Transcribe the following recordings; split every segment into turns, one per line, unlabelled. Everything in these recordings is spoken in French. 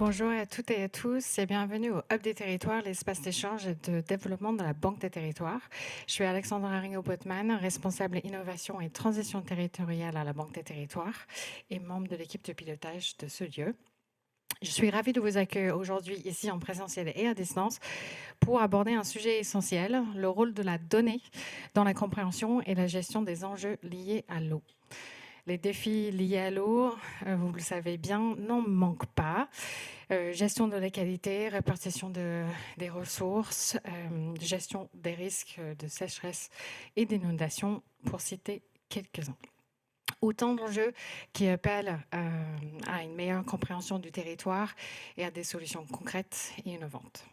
Bonjour à toutes et à tous et bienvenue au Hub des territoires, l'espace d'échange et de développement de la Banque des territoires. Je suis Alexandra Ringo-Botman, responsable innovation et transition territoriale à la Banque des territoires et membre de l'équipe de pilotage de ce lieu. Je suis ravie de vous accueillir aujourd'hui ici en présentiel et à distance pour aborder un sujet essentiel, le rôle de la donnée dans la compréhension et la gestion des enjeux liés à l'eau. Les défis liés à l'eau, vous le savez bien, n'en manquent pas. Gestion de la qualité, répartition des ressources, gestion des risques de sécheresse et d'inondation, pour citer quelques-uns. Autant d'enjeux qui appellent à une meilleure compréhension du territoire et à des solutions concrètes et innovantes.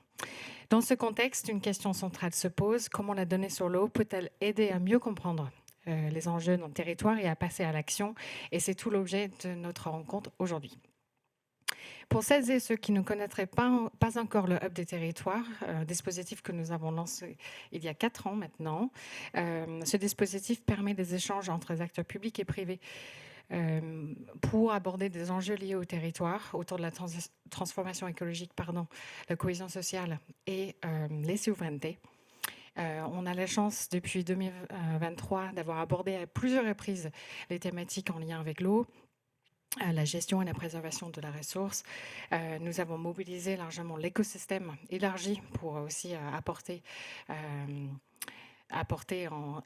Dans ce contexte, une question centrale se pose: comment la donnée sur l'eau peut-elle aider à mieux comprendre les enjeux dans le territoire et à passer à l'action? Et c'est tout l'objet de notre rencontre aujourd'hui. Pour celles et ceux qui ne connaîtraient pas encore le Hub des territoires, dispositif que nous avons lancé il y a 4 ans maintenant, ce dispositif permet des échanges entre les acteurs publics et privés pour aborder des enjeux liés au territoire autour de la transformation écologique, la cohésion sociale et les souverainetés. On a la chance depuis 2023 d'avoir abordé à plusieurs reprises les thématiques en lien avec l'eau, la gestion et la préservation de la ressource. Nous avons mobilisé largement l'écosystème élargi pour aussi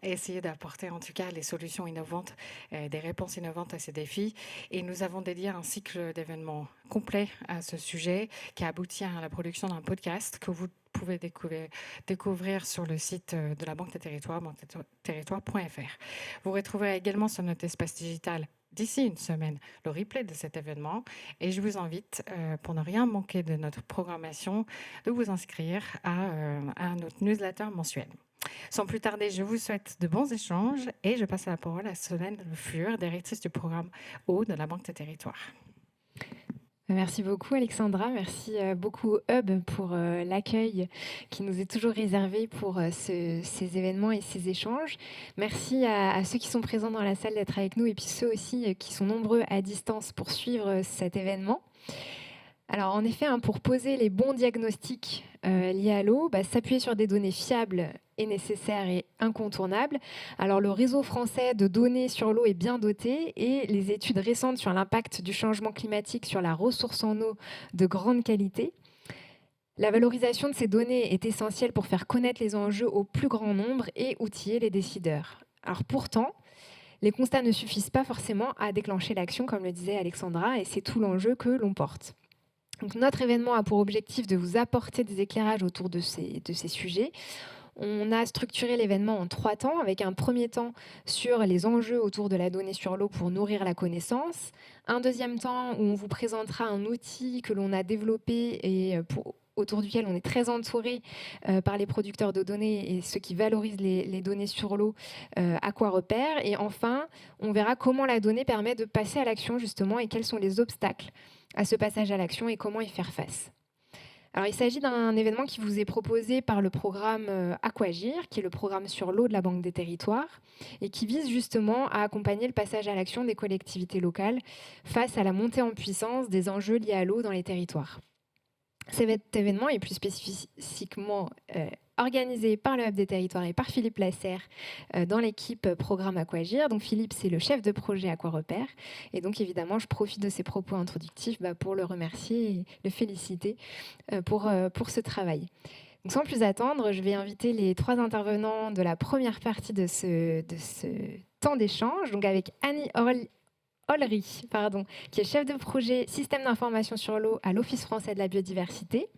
essayer d'apporter en tout cas les solutions innovantes, des réponses innovantes à ces défis. Et nous avons dédié un cycle d'événements complet à ce sujet qui a abouti à la production d'un podcast que vous pouvez découvrir sur le site de la Banque des territoires, banquedesterritoires.fr. Vous retrouverez également sur notre espace digital d'ici une semaine le replay de cet événement et je vous invite, pour ne rien manquer de notre programmation, de vous inscrire à notre newsletter mensuel. Sans plus tarder, je vous souhaite de bons échanges et je passe la parole à Solène Le Fur, directrice du programme Eau de la Banque des territoires.
Merci beaucoup Alexandra, merci beaucoup Hub pour l'accueil qui nous est toujours réservé pour ces événements et ces échanges. Merci à ceux qui sont présents dans la salle d'être avec nous et puis ceux aussi qui sont nombreux à distance pour suivre cet événement. Alors en effet, pour poser les bons diagnostics liés à l'eau, s'appuyer sur des données fiables est nécessaire et incontournable. Alors le réseau français de données sur l'eau est bien doté et les études récentes sur l'impact du changement climatique sur la ressource en eau de grande qualité. La valorisation de ces données est essentielle pour faire connaître les enjeux au plus grand nombre et outiller les décideurs. Alors pourtant, les constats ne suffisent pas forcément à déclencher l'action, comme le disait Alexandra, et c'est tout l'enjeu que l'on porte. Donc, notre événement a pour objectif de vous apporter des éclairages autour de ces sujets. On a structuré l'événement en 3 temps, avec un premier temps sur les enjeux autour de la donnée sur l'eau pour nourrir la connaissance, un deuxième temps où on vous présentera un outil que l'on a développé et autour duquel on est très entouré par les producteurs de données et ceux qui valorisent les données sur l'eau, AquaRepère. Et enfin, on verra comment la donnée permet de passer à l'action justement et quels sont les obstacles à ce passage à l'action et comment y faire face. Alors, il s'agit d'un événement qui vous est proposé par le programme Aquagir, qui est le programme sur l'eau de la Banque des territoires, et qui vise justement à accompagner le passage à l'action des collectivités locales face à la montée en puissance des enjeux liés à l'eau dans les territoires. Cet événement est plus spécifiquement organisé par le Hub des territoires et par Philippe Lasserre dans l'équipe Programme Aquagir. Donc Philippe, c'est le chef de projet AquaRepère. Et donc évidemment, je profite de ses propos introductifs pour le remercier et le féliciter pour ce travail. Donc, sans plus attendre, je vais inviter les 3 intervenants de la première partie de ce temps d'échange, donc avec Annie Ollery, qui est chef de projet système d'information sur l'eau à l'Office français de la biodiversité.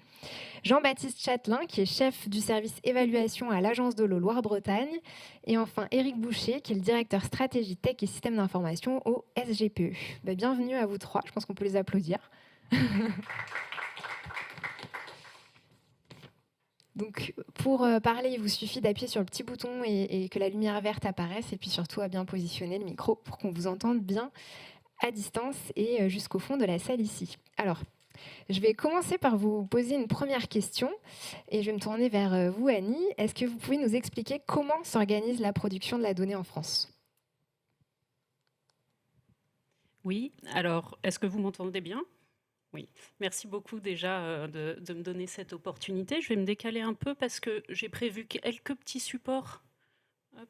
Jean-Baptiste Châtelain, qui est chef du service évaluation à l'Agence de l'eau Loire-Bretagne. Et enfin, Éric Boucher, qui est le directeur stratégie tech et système d'information au SGPE. Bienvenue à vous 3, je pense qu'on peut les applaudir. Donc, pour parler, il vous suffit d'appuyer sur le petit bouton et que la lumière verte apparaisse, et puis surtout à bien positionner le micro pour qu'on vous entende bien à distance et jusqu'au fond de la salle ici. Alors, je vais commencer par vous poser une première question et je vais me tourner vers vous, Annie. Est-ce que vous pouvez nous expliquer comment s'organise la production de la donnée en France ?
Oui, alors est-ce que vous m'entendez bien ? Oui, merci beaucoup déjà de me donner cette opportunité. Je vais me décaler un peu parce que j'ai prévu quelques petits supports. Hop.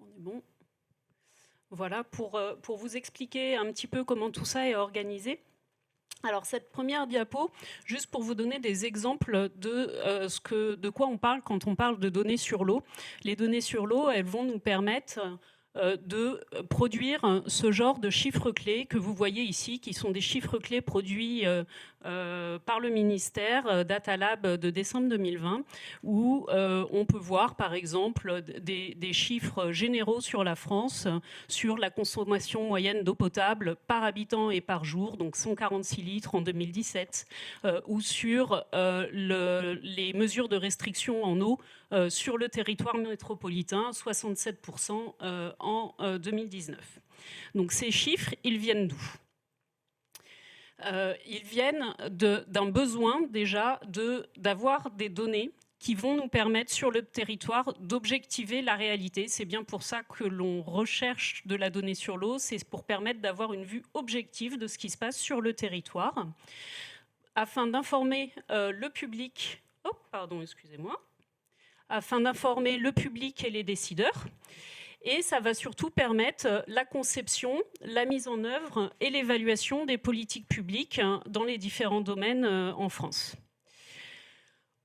On est bon. Voilà, pour vous expliquer un petit peu comment tout ça est organisé. Alors cette première diapo, juste pour vous donner des exemples de quoi on parle quand on parle de données sur l'eau. Les données sur l'eau, elles vont nous permettre de produire ce genre de chiffres clés que vous voyez ici, qui sont des chiffres clés produits par le ministère Data Lab de décembre 2020, où on peut voir par exemple des chiffres généraux sur la France, sur la consommation moyenne d'eau potable par habitant et par jour, donc 146 litres en 2017, ou sur les mesures de restriction en eau sur le territoire métropolitain, 67% en 2019. Donc ces chiffres, ils viennent d'où ? Ils viennent d'un besoin déjà d'avoir des données qui vont nous permettre sur le territoire d'objectiver la réalité. C'est bien pour ça que l'on recherche de la donnée sur l'eau, c'est pour permettre d'avoir une vue objective de ce qui se passe sur le territoire, afin d'informer le public, afin d'informer le public et les décideurs. Et ça va surtout permettre la conception, la mise en œuvre et l'évaluation des politiques publiques dans les différents domaines en France.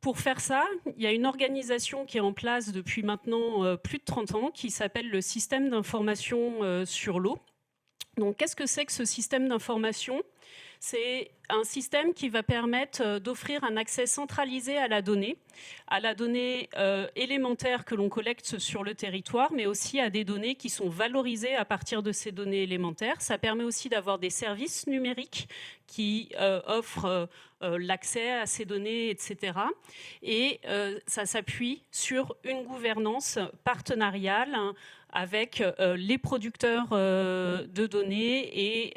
Pour faire ça, il y a une organisation qui est en place depuis maintenant plus de 30 ans qui s'appelle le système d'information sur l'eau. Donc, qu'est-ce que c'est que ce système d'information ? C'est un système qui va permettre d'offrir un accès centralisé à la donnée élémentaire que l'on collecte sur le territoire, mais aussi à des données qui sont valorisées à partir de ces données élémentaires. Ça permet aussi d'avoir des services numériques qui offrent l'accès à ces données, etc. Et ça s'appuie sur une gouvernance partenariale avec les producteurs de données et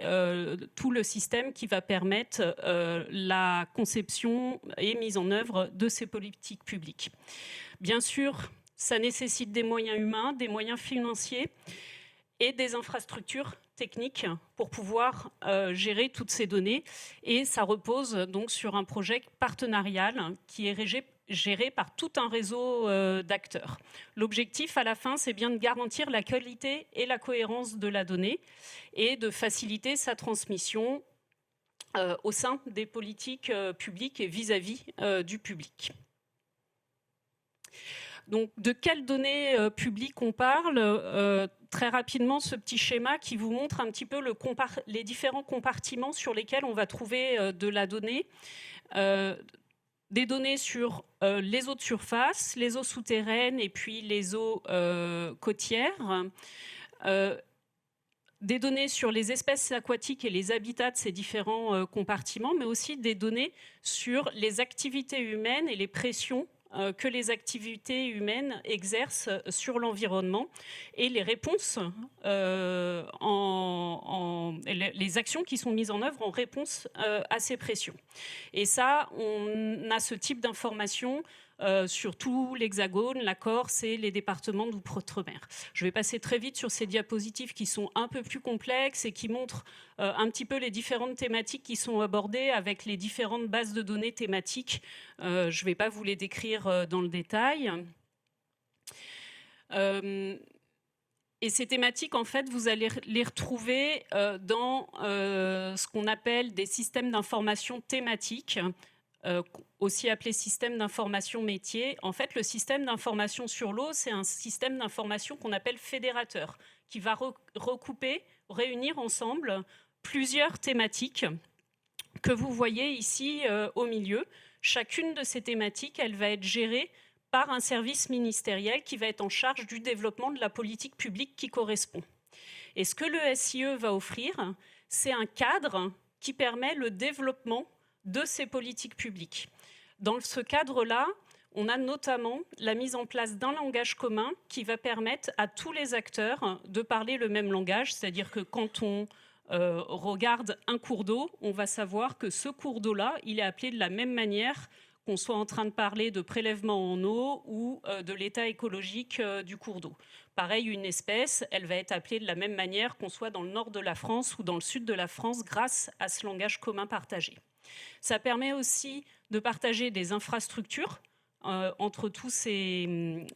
tout le système qui va permettre la conception et mise en œuvre de ces politiques publiques. Bien sûr, ça nécessite des moyens humains, des moyens financiers et des infrastructures techniques pour pouvoir gérer toutes ces données. Et ça repose donc sur un projet partenarial qui est géré par tout un réseau d'acteurs. L'objectif à la fin, c'est bien de garantir la qualité et la cohérence de la donnée et de faciliter sa transmission au sein des politiques publiques et vis-à-vis du public. Donc, de quelles données publiques on parle ? Très rapidement, ce petit schéma qui vous montre un petit peu les différents compartiments sur lesquels on va trouver de la donnée. Des données sur les eaux de surface, les eaux souterraines et puis les eaux côtières. Des données sur les espèces aquatiques et les habitats de ces différents compartiments, mais aussi des données sur les activités humaines et les pressions que les activités humaines exercent sur l'environnement et les réponses, les actions qui sont mises en œuvre en réponse à ces pressions. Et ça, on a ce type d'informations sur tout l'Hexagone, la Corse et les départements d'outre-mer. Je vais passer très vite sur ces diapositives qui sont un peu plus complexes et qui montrent un petit peu les différentes thématiques qui sont abordées avec les différentes bases de données thématiques. Je ne vais pas vous les décrire dans le détail. Et ces thématiques, en fait, vous allez les retrouver dans ce qu'on appelle des systèmes d'information thématiques, aussi appelé système d'information métier. En fait, le système d'information sur l'eau, c'est un système d'information qu'on appelle fédérateur, qui va recouper, réunir ensemble plusieurs thématiques que vous voyez ici au milieu. Chacune de ces thématiques, elle va être gérée par un service ministériel qui va être en charge du développement de la politique publique qui correspond. Et ce que le SIE va offrir, c'est un cadre qui permet le développement de ces politiques publiques. Dans ce cadre-là, on a notamment la mise en place d'un langage commun qui va permettre à tous les acteurs de parler le même langage, c'est-à-dire que quand on regarde un cours d'eau, on va savoir que ce cours d'eau-là, il est appelé de la même manière qu'on soit en train de parler de prélèvement en eau ou de l'état écologique du cours d'eau. Pareil, une espèce, elle va être appelée de la même manière qu'on soit dans le nord de la France ou dans le sud de la France grâce à ce langage commun partagé. Ça permet aussi de partager des infrastructures entre tous ces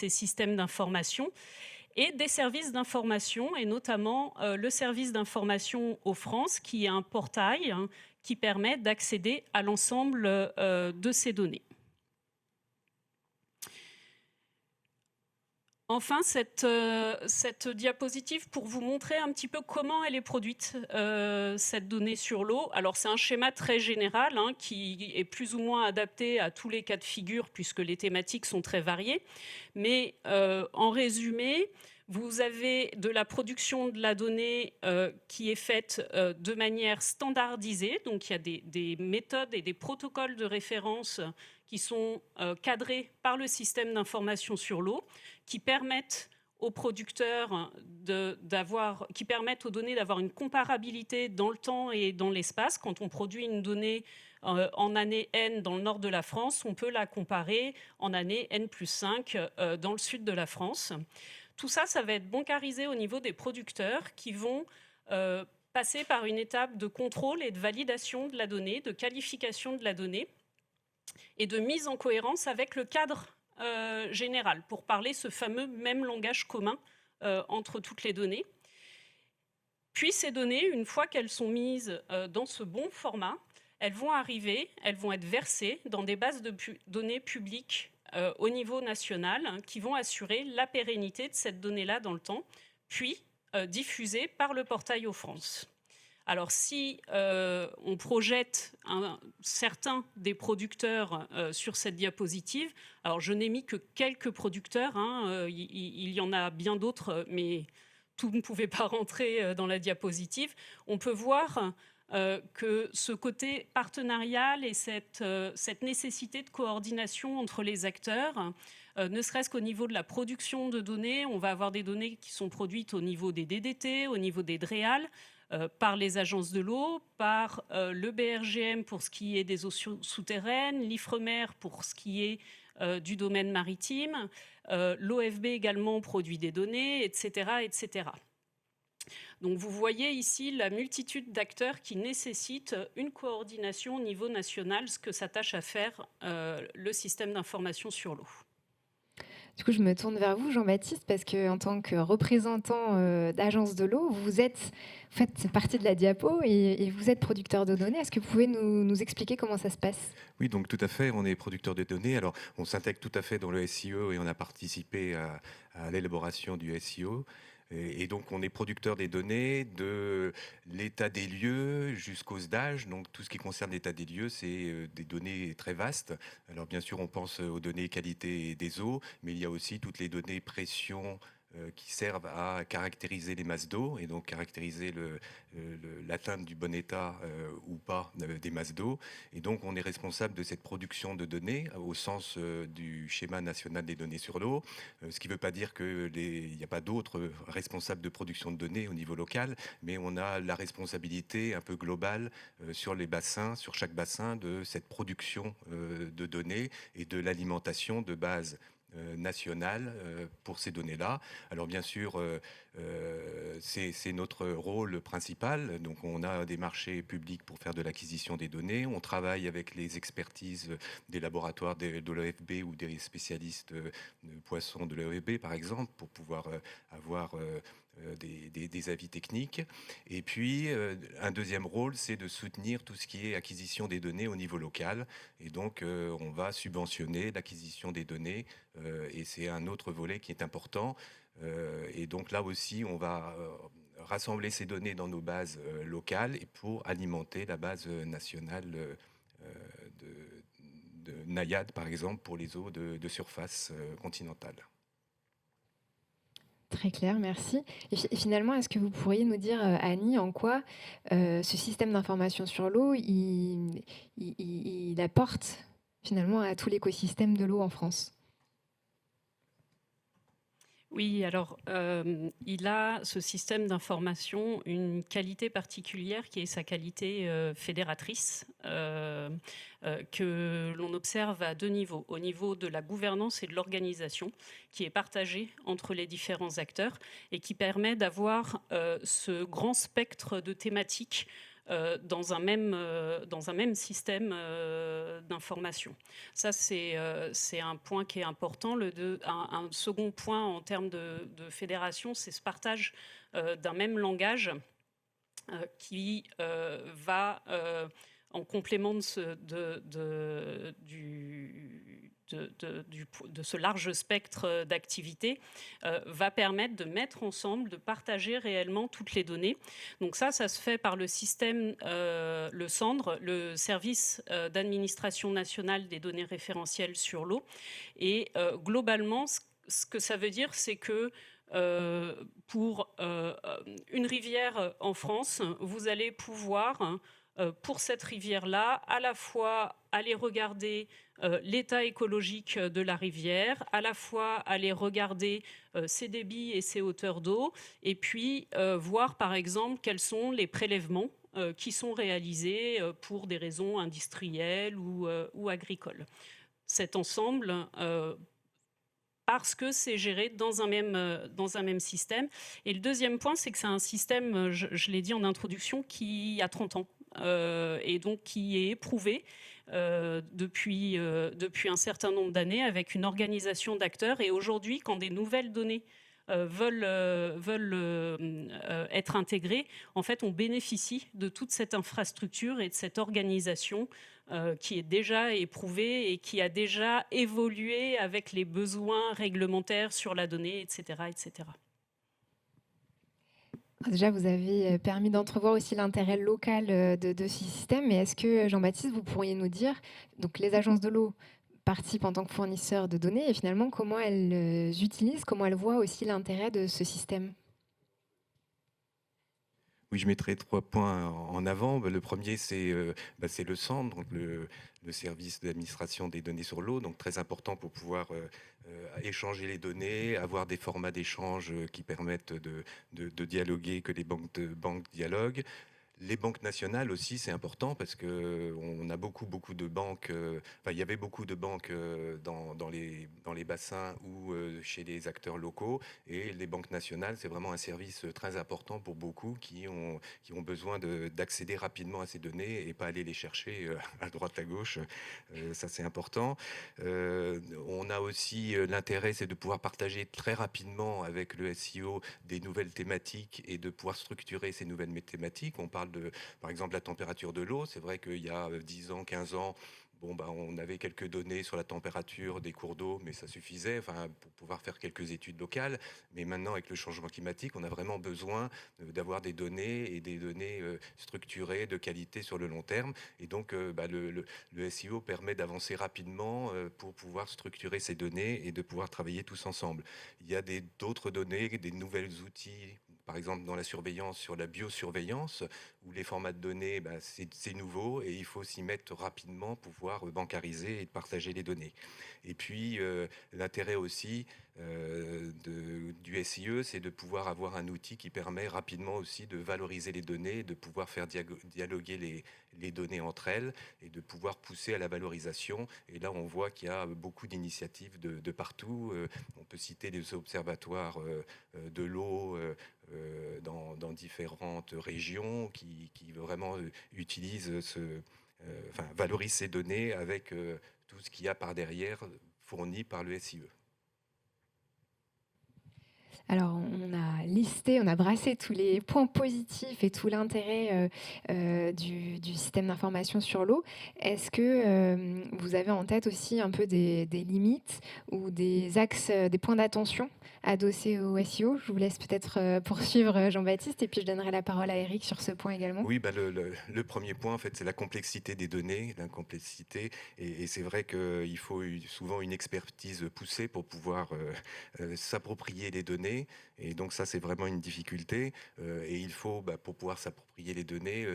systèmes d'information et des services d'information, et notamment le service d'information aux France, qui est un portail qui permet d'accéder à l'ensemble de ces données. Enfin, cette diapositive pour vous montrer un petit peu comment elle est produite, cette donnée sur l'eau. Alors, c'est un schéma très général qui est plus ou moins adapté à tous les cas de figure puisque les thématiques sont très variées. Mais en résumé, vous avez de la production de la donnée qui est faite de manière standardisée. Donc, il y a des méthodes et des protocoles de référence qui sont cadrés par le système d'information sur l'eau, qui permettent aux producteurs qui permettent aux données d'avoir une comparabilité dans le temps et dans l'espace. Quand on produit une donnée en année N dans le nord de la France, on peut la comparer en année N+5 dans le sud de la France. Tout ça, ça va être bancarisé au niveau des producteurs qui vont passer par une étape de contrôle et de validation de la donnée, de qualification de la donnée et de mise en cohérence avec le cadre général pour parler ce fameux même langage commun entre toutes les données. Puis ces données, une fois qu'elles sont mises dans ce bon format, elles vont arriver, elles vont être versées dans des bases de données publiques au niveau national qui vont assurer la pérennité de cette donnée-là dans le temps, puis diffusée par le portail aux France. Alors, si on projette certains des producteurs sur cette diapositive, alors je n'ai mis que quelques producteurs, il y en a bien d'autres, mais tout ne pouvait pas rentrer dans la diapositive. On peut voir que ce côté partenarial et cette nécessité de coordination entre les acteurs, ne serait-ce qu'au niveau de la production de données, on va avoir des données qui sont produites au niveau des DDT, au niveau des DREAL, par les agences de l'eau, par le BRGM pour ce qui est des eaux souterraines, l'IFREMER pour ce qui est du domaine maritime, l'OFB également produit des données, etc., etc. Donc vous voyez ici la multitude d'acteurs qui nécessitent une coordination au niveau national, ce que s'attache à faire le système d'information sur l'eau.
Du coup, je me tourne vers vous, Jean-Baptiste, parce qu'en tant que représentant d'agence de l'eau, vous faites partie de la diapo et vous êtes producteur de données. Est-ce que vous pouvez nous expliquer comment ça se passe ?
Oui, donc tout à fait, on est producteur de données. Alors, on s'intègre tout à fait dans le SIE et on a participé à l'élaboration du SIE. Et donc, on est producteur des données de l'état des lieux jusqu'au SDAGE. Donc, tout ce qui concerne l'état des lieux, c'est des données très vastes. Alors, bien sûr, on pense aux données qualité des eaux, mais il y a aussi toutes les données pression qui servent à caractériser les masses d'eau et donc caractériser l'atteinte du bon état ou pas des masses d'eau. Et donc, on est responsable de cette production de données au sens du schéma national des données sur l'eau, ce qui ne veut pas dire qu'il n'y a pas d'autres responsables de production de données au niveau local, mais on a la responsabilité un peu globale sur les bassins, sur chaque bassin, de cette production de données et de l'alimentation de bases nationale pour ces données-là. Alors bien sûr, c'est notre rôle principal. Donc on a des marchés publics pour faire de l'acquisition des données. On travaille avec les expertises des laboratoires de l'OFB ou des spécialistes de poissons de l'OFB, par exemple, pour pouvoir avoir des avis techniques. Et puis, un deuxième rôle, c'est de soutenir tout ce qui est acquisition des données au niveau local. Et donc, on va subventionner l'acquisition des données. Et c'est un autre volet qui est important. Et donc, là aussi, on va rassembler ces données dans nos bases locales et pour alimenter la base nationale de NAIAD, par exemple, pour les eaux de surface continentale.
Très clair, merci. Et finalement, est-ce que vous pourriez nous dire, Annie, en quoi ce système d'information sur l'eau, il apporte finalement à tout l'écosystème de l'eau en France ?
Oui, alors il a, ce système d'information, une qualité particulière qui est sa qualité fédératrice, que l'on observe à deux niveaux. Au niveau de la gouvernance et de l'organisation, qui est partagée entre les différents acteurs et qui permet d'avoir ce grand spectre de thématiques dans un même système d'information. Ça, c'est un point qui est important. Un second point en termes de fédération, c'est ce partage d'un même langage qui va en complément de ce large spectre d'activités, va permettre de mettre ensemble, de partager réellement toutes les données. Donc ça se fait par le système, le SANDRE, le service d'administration nationale des données référentielles sur l'eau. Et globalement, ce que ça veut dire, c'est que pour une rivière en France, vous allez pouvoir, pour cette rivière-là, à la fois aller regarder l'état écologique de la rivière, à la fois aller regarder ses débits et ses hauteurs d'eau, et puis voir par exemple quels sont les prélèvements qui sont réalisés pour des raisons industrielles ou agricoles. Cet ensemble, parce que c'est géré dans un même système. Et le deuxième point, c'est que c'est un système, je l'ai dit en introduction, qui a 30 ans. Et donc qui est éprouvé depuis un certain nombre d'années avec une organisation d'acteurs. Et aujourd'hui, quand des nouvelles données veulent être intégrées, en fait, on bénéficie de toute cette infrastructure et de cette organisation qui est déjà éprouvée et qui a déjà évolué avec les besoins réglementaires sur la donnée, etc., etc.
Déjà, vous avez permis d'entrevoir aussi l'intérêt local de ce système, mais est-ce que, Jean-Baptiste, vous pourriez nous dire, donc les agences de l'eau participent en tant que fournisseurs de données, et finalement, comment elles utilisent, comment elles voient aussi l'intérêt de ce système?
Oui, je mettrai 3 points en avant. Le premier, c'est le SANDRE, donc le service d'administration des données sur l'eau, donc très important pour pouvoir échanger les données, avoir des formats d'échange qui permettent de dialoguer, que les banques dialoguent. Les banques nationales aussi, c'est important parce qu'on a beaucoup de banques, il y avait beaucoup de banques dans les bassins ou chez les acteurs locaux. Et les banques nationales, c'est vraiment un service très important pour beaucoup qui ont besoin d'accéder rapidement à ces données et pas aller les chercher à droite, à gauche. Ça, c'est important. On a aussi l'intérêt, c'est de pouvoir partager très rapidement avec le SIO des nouvelles thématiques et de pouvoir structurer ces nouvelles thématiques. On parle par exemple, la température de l'eau. C'est vrai qu'il y a 10 ans, 15 ans, on avait quelques données sur la température des cours d'eau, mais ça suffisait pour pouvoir faire quelques études locales. Mais maintenant, avec le changement climatique, on a vraiment besoin d'avoir des données et des données structurées, de qualité sur le long terme. Et donc, le SIO permet d'avancer rapidement pour pouvoir structurer ces données et de pouvoir travailler tous ensemble. Il y a d'autres données, des nouvelles outils, par exemple dans la surveillance, sur la biosurveillance, où les formats de données, c'est nouveau et il faut s'y mettre rapidement pour pouvoir bancariser et partager les données. Et puis, l'intérêt aussi du SIE, c'est de pouvoir avoir un outil qui permet rapidement aussi de valoriser les données, de pouvoir faire dialoguer les données entre elles et de pouvoir pousser à la valorisation. Et là, on voit qu'il y a beaucoup d'initiatives de partout. On peut citer des observatoires de l'eau dans différentes régions qui vraiment utilisent valorisent ces données avec tout ce qu'il y a par derrière fourni par le SIE.
Alors, on a listé, on a brassé tous les points positifs et tout l'intérêt du système d'information sur l'eau. Est-ce que vous avez en tête aussi un peu des limites ou des axes, des points d'attention adossés au SEO? Je vous laisse peut-être poursuivre, Jean-Baptiste, et puis je donnerai la parole à Eric sur ce point également.
Oui, le premier point, en fait, c'est la complexité des données, la complexité. Et c'est vrai qu'il faut souvent une expertise poussée pour pouvoir s'approprier les données données. Et donc ça, c'est vraiment une difficulté. Et il faut, pour pouvoir s'approprier les données,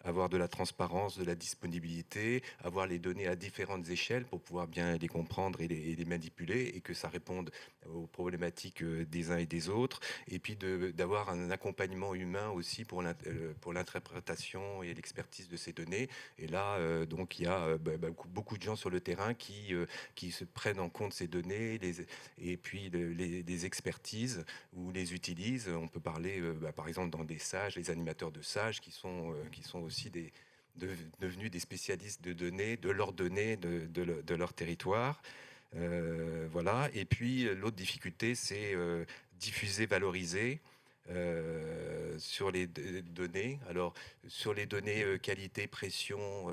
avoir de la transparence, de la disponibilité, avoir les données à différentes échelles pour pouvoir bien les comprendre et les manipuler, et que ça réponde aux problématiques des uns et des autres. Et puis d'avoir un accompagnement humain aussi pour l'interprétation et l'expertise de ces données. Et là, donc, il y a beaucoup de gens sur le terrain qui se prennent en compte ces données et puis les expertises ou les utilisent. On peut parler, par exemple, dans des sages, les animateurs de sages qui sont aussi devenus des spécialistes de données, de leurs données, de leur territoire. Voilà. Et puis, l'autre difficulté, c'est diffuser, valoriser. Sur les données. Alors, sur les données qualité, pression,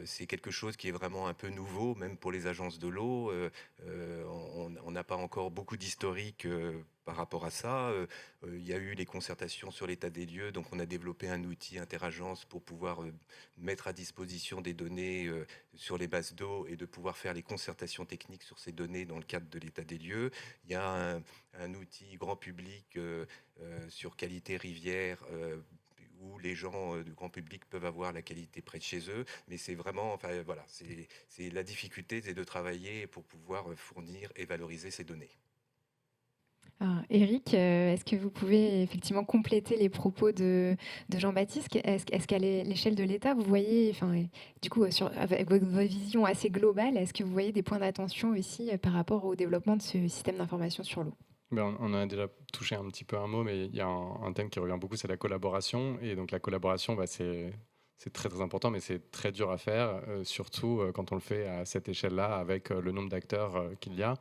c'est quelque chose qui est vraiment un peu nouveau, même pour les agences de l'eau. On n'a pas encore beaucoup d'historique par rapport à ça. Il y a eu les concertations sur l'état des lieux, donc on a développé un outil interagence pour pouvoir mettre à disposition des données sur les bases d'eau et de pouvoir faire les concertations techniques sur ces données dans le cadre de l'état des lieux. Il y a un outil grand public sur qualité rivière où les gens du grand public peuvent avoir la qualité près de chez eux, mais c'est vraiment, enfin voilà, c'est la difficulté, c'est de travailler pour pouvoir fournir et valoriser ces données.
Alors, Eric, est-ce que vous pouvez effectivement compléter les propos de Jean-Baptiste? Est-ce qu'à l'échelle de l'État, vous voyez, enfin, du coup, avec votre vision assez globale, est-ce que vous voyez des points d'attention aussi par rapport au développement de ce système d'information sur l'eau?
On a déjà touché un petit peu un mot, mais il y a un thème qui revient beaucoup, c'est la collaboration. Et donc la collaboration, c'est très très important, mais c'est très dur à faire, surtout quand on le fait à cette échelle-là, avec le nombre d'acteurs qu'il y a.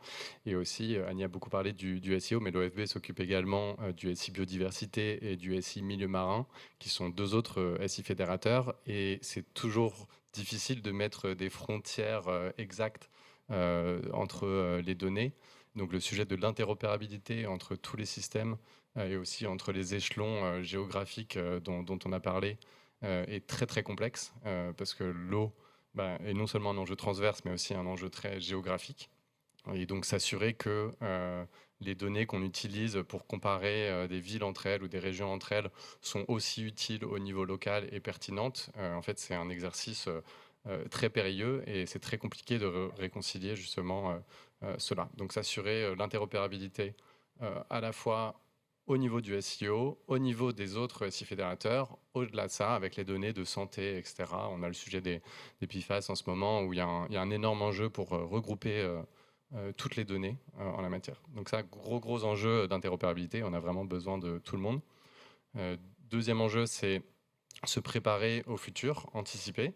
Et aussi, Annie a beaucoup parlé du SIO, mais l'OFB s'occupe également du SI biodiversité et du SI milieu marin, qui sont deux autres SI fédérateurs. Et c'est toujours difficile de mettre des frontières exactes entre les données. Donc le sujet de l'interopérabilité entre tous les systèmes et aussi entre les échelons géographiques dont on a parlé est très très complexe parce que l'eau est non seulement un enjeu transverse mais aussi un enjeu très géographique. Et donc s'assurer que les données qu'on utilise pour comparer des villes entre elles ou des régions entre elles sont aussi utiles au niveau local et pertinentes. En fait, c'est un exercice très périlleux et c'est très compliqué de réconcilier justement cela. Donc s'assurer l'interopérabilité à la fois au niveau du SIO, au niveau des autres SI fédérateurs, au-delà de ça, avec les données de santé, etc. On a le sujet des PFAS en ce moment où il y a un énorme enjeu pour regrouper toutes les données en la matière. Donc ça, gros enjeu d'interopérabilité, on a vraiment besoin de tout le monde. Deuxième enjeu, c'est se préparer au futur, anticiper.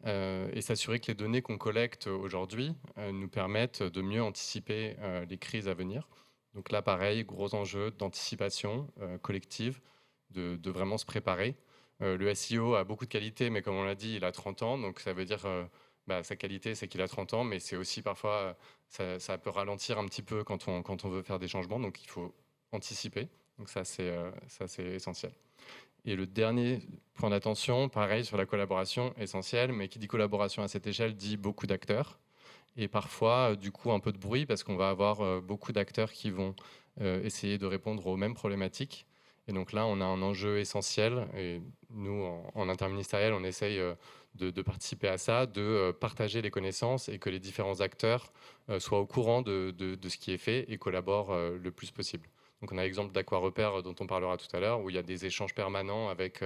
Et s'assurer que les données qu'on collecte aujourd'hui nous permettent de mieux anticiper les crises à venir. Donc là, pareil, gros enjeu d'anticipation collective, de vraiment se préparer. Le SEO a beaucoup de qualités, mais comme on l'a dit, il a 30 ans, donc ça veut dire sa qualité, c'est qu'il a 30 ans, mais c'est aussi parfois, ça peut ralentir un petit peu quand on veut faire des changements, donc il faut anticiper. Donc ça, c'est essentiel. Et le dernier point d'attention, pareil, sur la collaboration, essentielle, mais qui dit collaboration à cette échelle dit beaucoup d'acteurs. Et parfois, du coup, un peu de bruit, parce qu'on va avoir beaucoup d'acteurs qui vont essayer de répondre aux mêmes problématiques. Et donc là, on a un enjeu essentiel. Et nous, en interministériel, on essaye de participer à ça, de partager les connaissances et que les différents acteurs soient au courant de ce qui est fait et collaborent le plus possible. Donc on a l'exemple d'AquaRepère dont on parlera tout à l'heure, où il y a des échanges permanents avec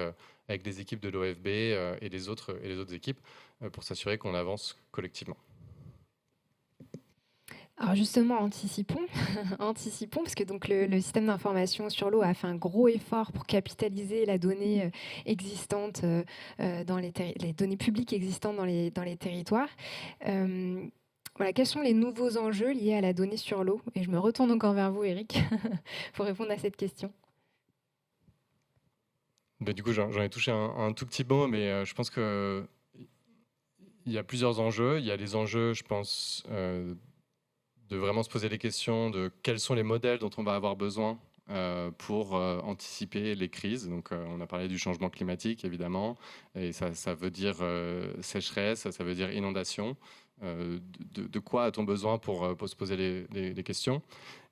des équipes de l'OFB et les autres équipes pour s'assurer qu'on avance collectivement.
Alors justement, anticipons, parce que donc le système d'information sur l'eau a fait un gros effort pour capitaliser la donnée existante, dans les données publiques existantes dans les territoires. Voilà, quels sont les nouveaux enjeux liés à la donnée sur l'eau? Et je me retourne encore vers vous, Eric, pour répondre à cette question.
Du coup, j'en ai touché un tout petit mot, mais je pense qu'il y a plusieurs enjeux. Il y a les enjeux, je pense, de vraiment se poser les questions de quels sont les modèles dont on va avoir besoin pour anticiper les crises. Donc, on a parlé du changement climatique, évidemment, et ça veut dire sécheresse, ça veut dire inondation. De quoi a-t-on besoin pour se poser les questions?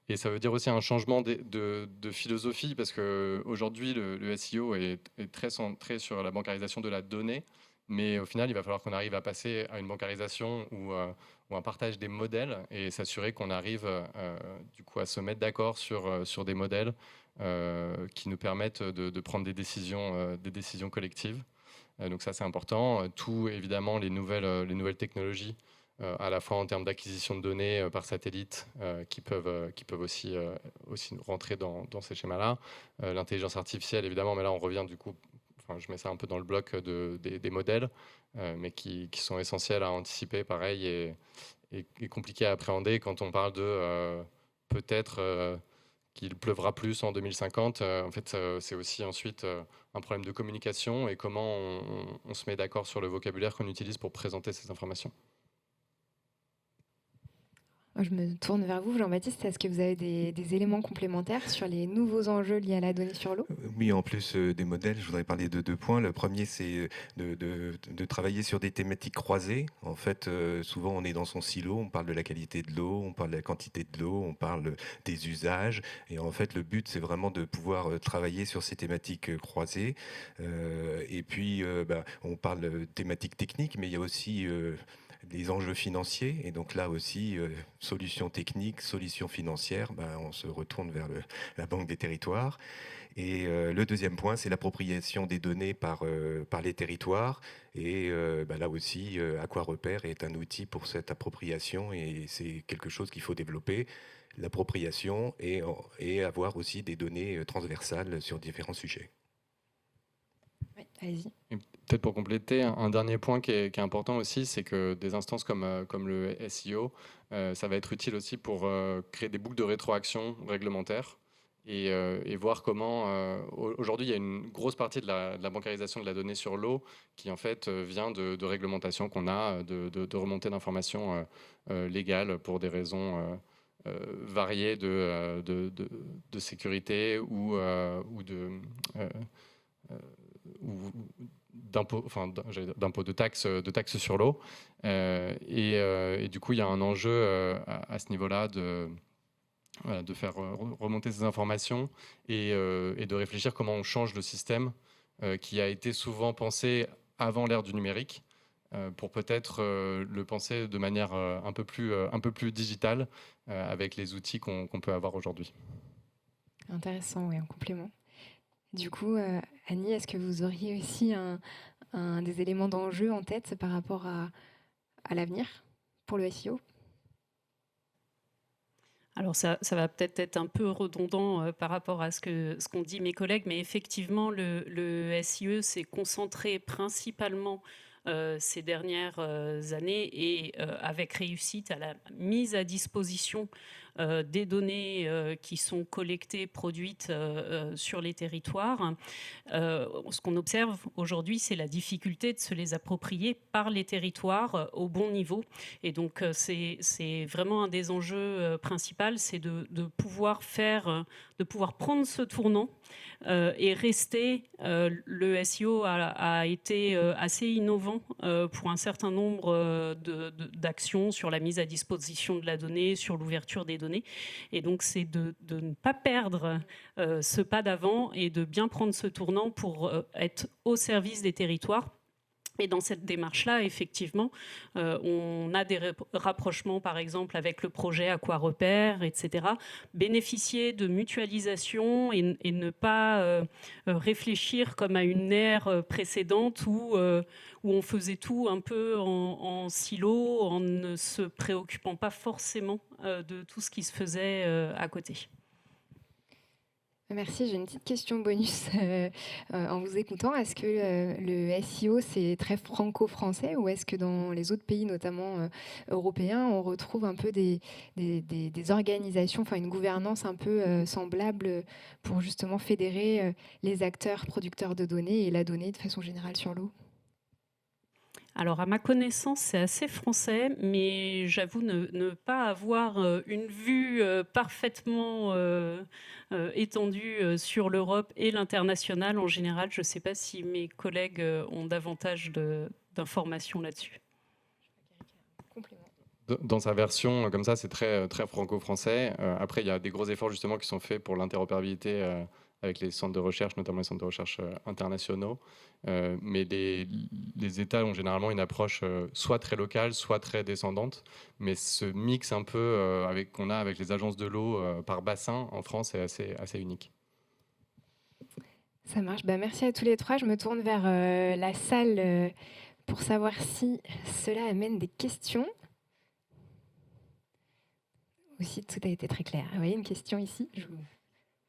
Et ça veut dire aussi un changement de philosophie, parce qu'aujourd'hui, le SEO est très centré sur la bancarisation de la donnée, mais au final, il va falloir qu'on arrive à passer à une bancarisation ou un partage des modèles et s'assurer qu'on arrive du coup à se mettre d'accord sur des modèles qui nous permettent de prendre des décisions collectives. Donc ça, c'est important. Tout, évidemment, les nouvelles technologies, à la fois en termes d'acquisition de données par satellite, qui peuvent aussi rentrer dans ces schémas-là. L'intelligence artificielle, évidemment, mais là, on revient du coup, je mets ça un peu dans le bloc des modèles, mais qui sont essentiels à anticiper, pareil, et compliqués à appréhender quand on parle de peut-être qu'il pleuvra plus en 2050. En fait, c'est aussi ensuite un problème de communication et comment on se met d'accord sur le vocabulaire qu'on utilise pour présenter ces informations.
Je me tourne vers vous, Jean-Baptiste. Est-ce que vous avez des éléments complémentaires sur les nouveaux enjeux liés à la donnée sur l'eau?
Oui, en plus des modèles, je voudrais parler de 2 points. Le premier, c'est de travailler sur des thématiques croisées. En fait, souvent, on est dans son silo, on parle de la qualité de l'eau, on parle de la quantité de l'eau, on parle des usages. Et en fait, le but, c'est vraiment de pouvoir travailler sur ces thématiques croisées. Et puis, on parle de thématiques techniques, mais il y a aussi les enjeux financiers. Et donc là aussi, solutions techniques, solutions financières, on se retourne vers la Banque des territoires. Et le deuxième point, c'est l'appropriation des données par les territoires. Et là aussi, AquaRepère est un outil pour cette appropriation et c'est quelque chose qu'il faut développer, l'appropriation et avoir aussi des données transversales sur différents sujets.
Oui, allez-y.
Et peut-être pour compléter, un dernier point qui est important aussi, c'est que des instances comme le SEO, ça va être utile aussi pour créer des boucles de rétroaction réglementaires et voir comment... Aujourd'hui, il y a une grosse partie de la bancarisation de la donnée sur l'eau qui en fait vient de réglementations qu'on a, de remontées d'informations légales pour des raisons variées de sécurité ou d'impôts, de taxes sur l'eau. Et du coup, il y a un enjeu à ce niveau-là de faire remonter ces informations et de réfléchir comment on change le système qui a été souvent pensé avant l'ère du numérique pour peut-être le penser de manière un peu plus digitale avec les outils qu'on peut avoir aujourd'hui.
Intéressant, oui, en complément. Du coup, Annie, est-ce que vous auriez aussi des éléments d'enjeu en tête par rapport à l'avenir pour le SEO?
Alors ça va peut-être être un peu redondant par rapport à ce qu'ont dit mes collègues, mais effectivement, le SEO s'est concentré principalement ces dernières années et avec réussite à la mise à disposition des données qui sont collectées, produites sur les territoires. Ce qu'on observe aujourd'hui, c'est la difficulté de se les approprier par les territoires au bon niveau. Et donc, c'est vraiment un des enjeux principaux, c'est de pouvoir prendre ce tournant et rester. Le SEO a été assez innovant pour un certain nombre d'actions sur la mise à disposition de la donnée, sur l'ouverture des données. Et donc, c'est de ne pas perdre ce pas d'avant et de bien prendre ce tournant pour être au service des territoires. Et dans cette démarche-là, effectivement, on a des rapprochements, par exemple, avec le projet AquaRepère, etc. Bénéficier de mutualisation et ne pas réfléchir comme à une ère précédente où on faisait tout un peu en silo, en ne se préoccupant pas forcément de tout ce qui se faisait à côté.
Merci, j'ai une petite question bonus en vous écoutant. Est-ce que le SEO, c'est très franco-français ou est-ce que dans les autres pays, notamment européens, on retrouve un peu des organisations, enfin une gouvernance un peu semblable pour justement fédérer les acteurs producteurs de données et la donnée de façon générale sur l'eau?
Alors, à ma connaissance, c'est assez français, mais j'avoue ne pas avoir une vue parfaitement étendue sur l'Europe et l'international en général. Je ne sais pas si mes collègues ont davantage d'informations là-dessus.
Dans sa version comme ça, c'est très, très franco-français. Après, il y a des gros efforts justement qui sont faits pour l'interopérabilité avec les centres de recherche, notamment les centres de recherche internationaux. Mais les États ont généralement une approche soit très locale, soit très descendante. Mais ce mix un peu qu'on a avec les agences de l'eau par bassin en France est assez unique.
Ça marche. Merci à tous les trois. Je me tourne vers la salle pour savoir si cela amène des questions. Aussi, tout a été très clair. Vous voyez une question ici